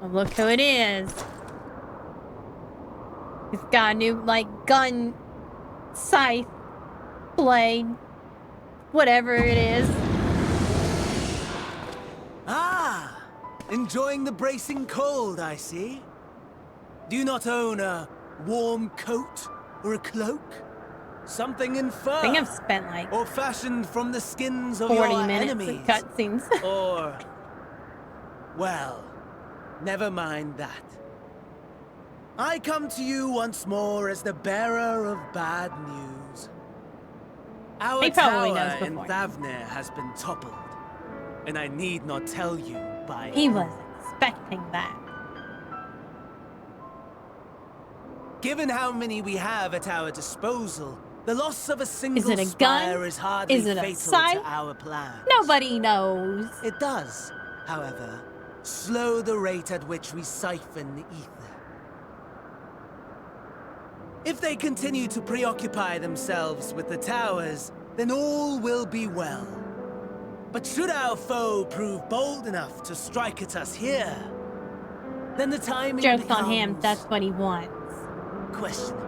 Oh, look who it is. He's got a new, like, gun, scythe, blade, whatever it is. Ah! Enjoying the bracing cold, I see. Do you not own a warm coat or a cloak? Something in fur? I think I've spent like... or fashioned from the skins of 40 your minutes enemies? of cutscenes. Or... well, never mind that. I come to you once more as the bearer of bad news. Our tower in Thavnir has been toppled, and I need not tell you by He was expecting that. Given how many we have at our disposal, the loss of a single Is it a spire gun? is hardly Is it a fatal scythe? to our plans. Nobody knows. It does, however, slow the rate at which we siphon the ether. If they continue to preoccupy themselves with the towers, then all will be well. But should our foe prove bold enough to strike at us here, then the timing Joke's becomes on him, that's what he wants. questionable.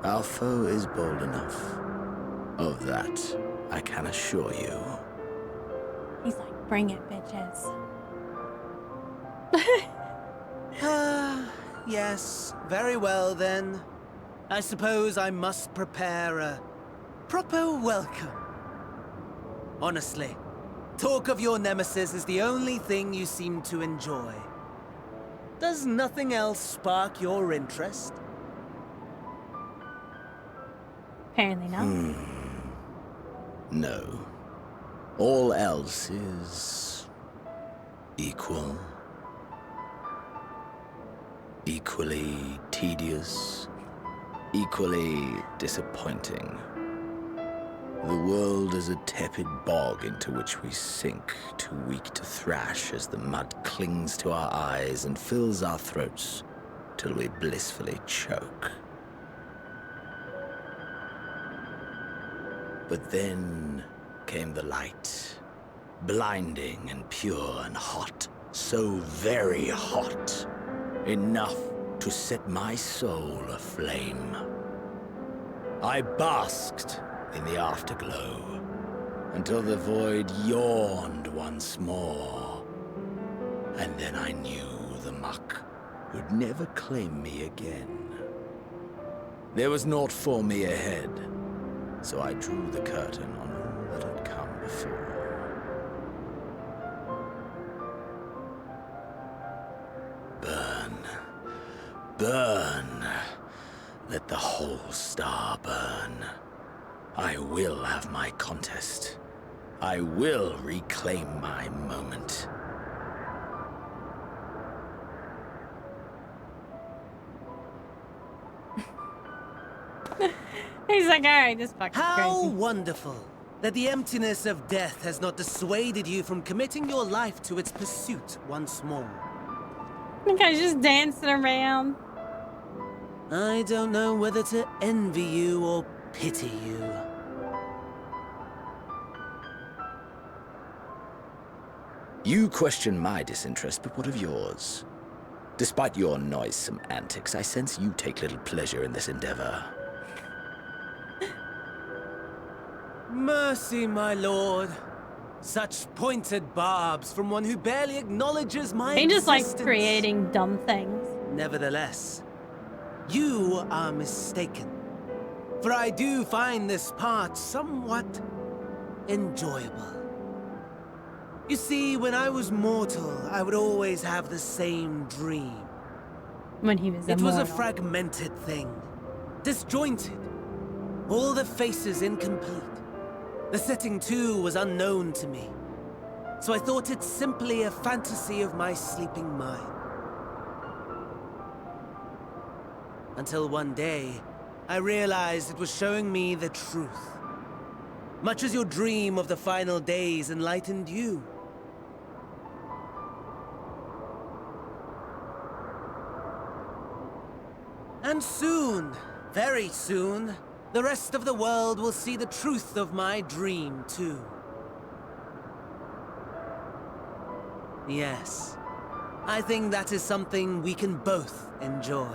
Our foe is bold enough. Of that, I can assure you. He's like, bring it, bitches. Yes, very well then. I suppose I must prepare a proper welcome. Honestly, talk of your nemesis is the only thing you seem to enjoy. Does nothing else spark your interest? Apparently not. No. All else is... equal. Equally tedious. Equally disappointing. The world is a tepid bog into which we sink, too weak to thrash as the mud clings to our eyes and fills our throats till we blissfully choke. But then came the light, blinding and pure and hot, so very hot, enough to set my soul aflame. I basked in the afterglow until the void yawned once more, and then I knew the muck would never claim me again. There was naught for me ahead, so I drew the curtain on all that had come before. Burn. Burn. Let the whole star burn. I will have my contest. I will reclaim my moment. He's like, alright, this fucker's How crazy. wonderful that the emptiness of death has not dissuaded you from committing your life to its pursuit once more. I think I was just dancing around. I don't know whether to envy you or pity you. You question my disinterest, but what of yours? Despite your noisome antics, I sense you take little pleasure in this endeavor. Mercy, my lord. Such pointed barbs from one who barely acknowledges my He just existence. likes creating dumb things. Nevertheless, you are mistaken. For I do find this part somewhat enjoyable. You see, when I was mortal, I would always have the same dream. When he was It was a immortal. fragmented thing, disjointed, all the faces incomplete. The setting, too, was unknown to me, so I thought it simply a fantasy of my sleeping mind. Until one day, I realized it was showing me the truth. Much as your dream of the final days enlightened you. And soon, very soon, the rest of the world will see the truth of my dream, too. Yes, I think that is something we can both enjoy.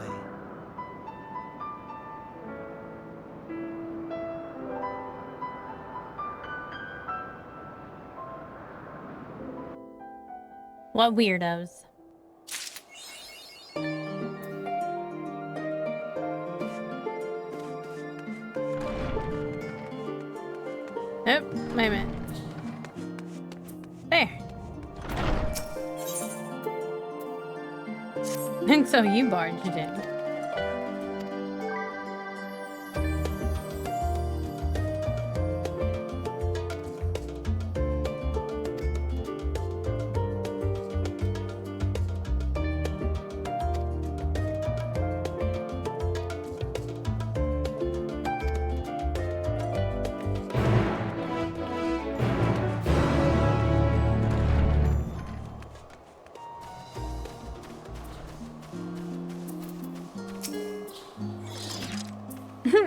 What weirdos. Oh, wait a minute. There. And so you barged in.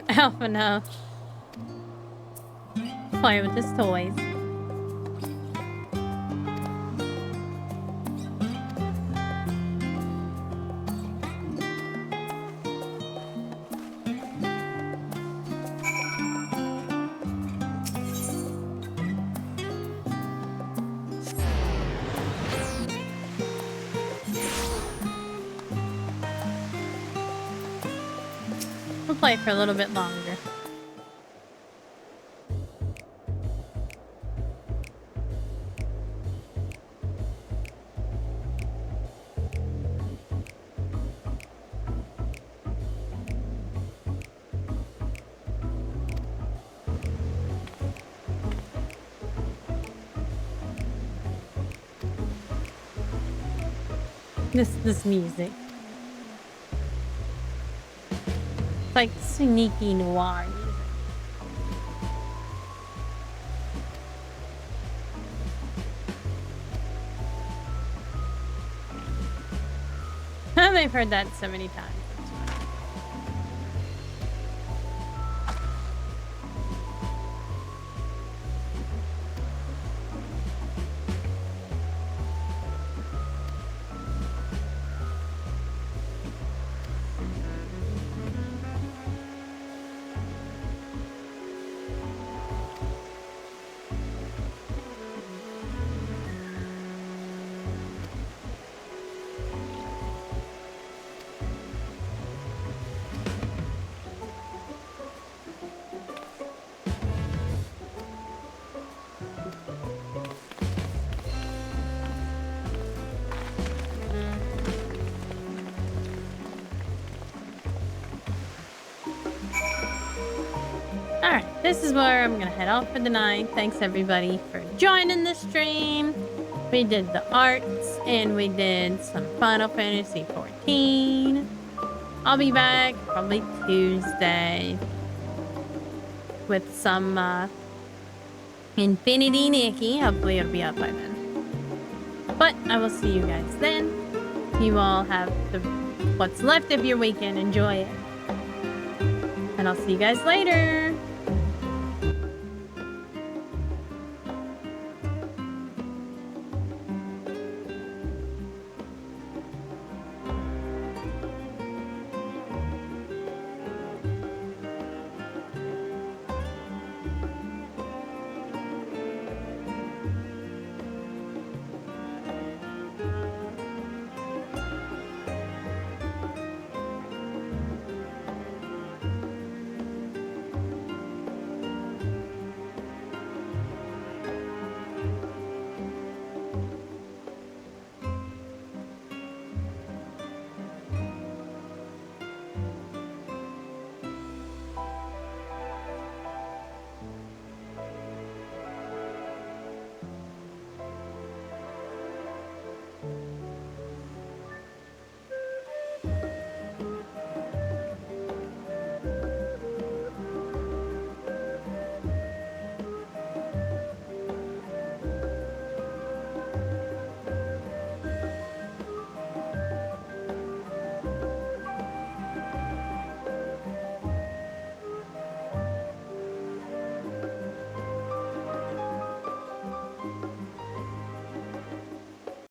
Alpha no. Play with his toys. We'll play for a little bit longer. This music. It's like sneaky noir music. They've heard that so many times. Alright, this is where I'm gonna head off for the night. Thanks everybody for joining the stream. We did the arts and we did some Final Fantasy 14. I'll be back probably Tuesday. with some Infinity Nikki. Hopefully it'll be up by then. But I will see you guys then. You all have what's left of your weekend. Enjoy it. And I'll see you guys later.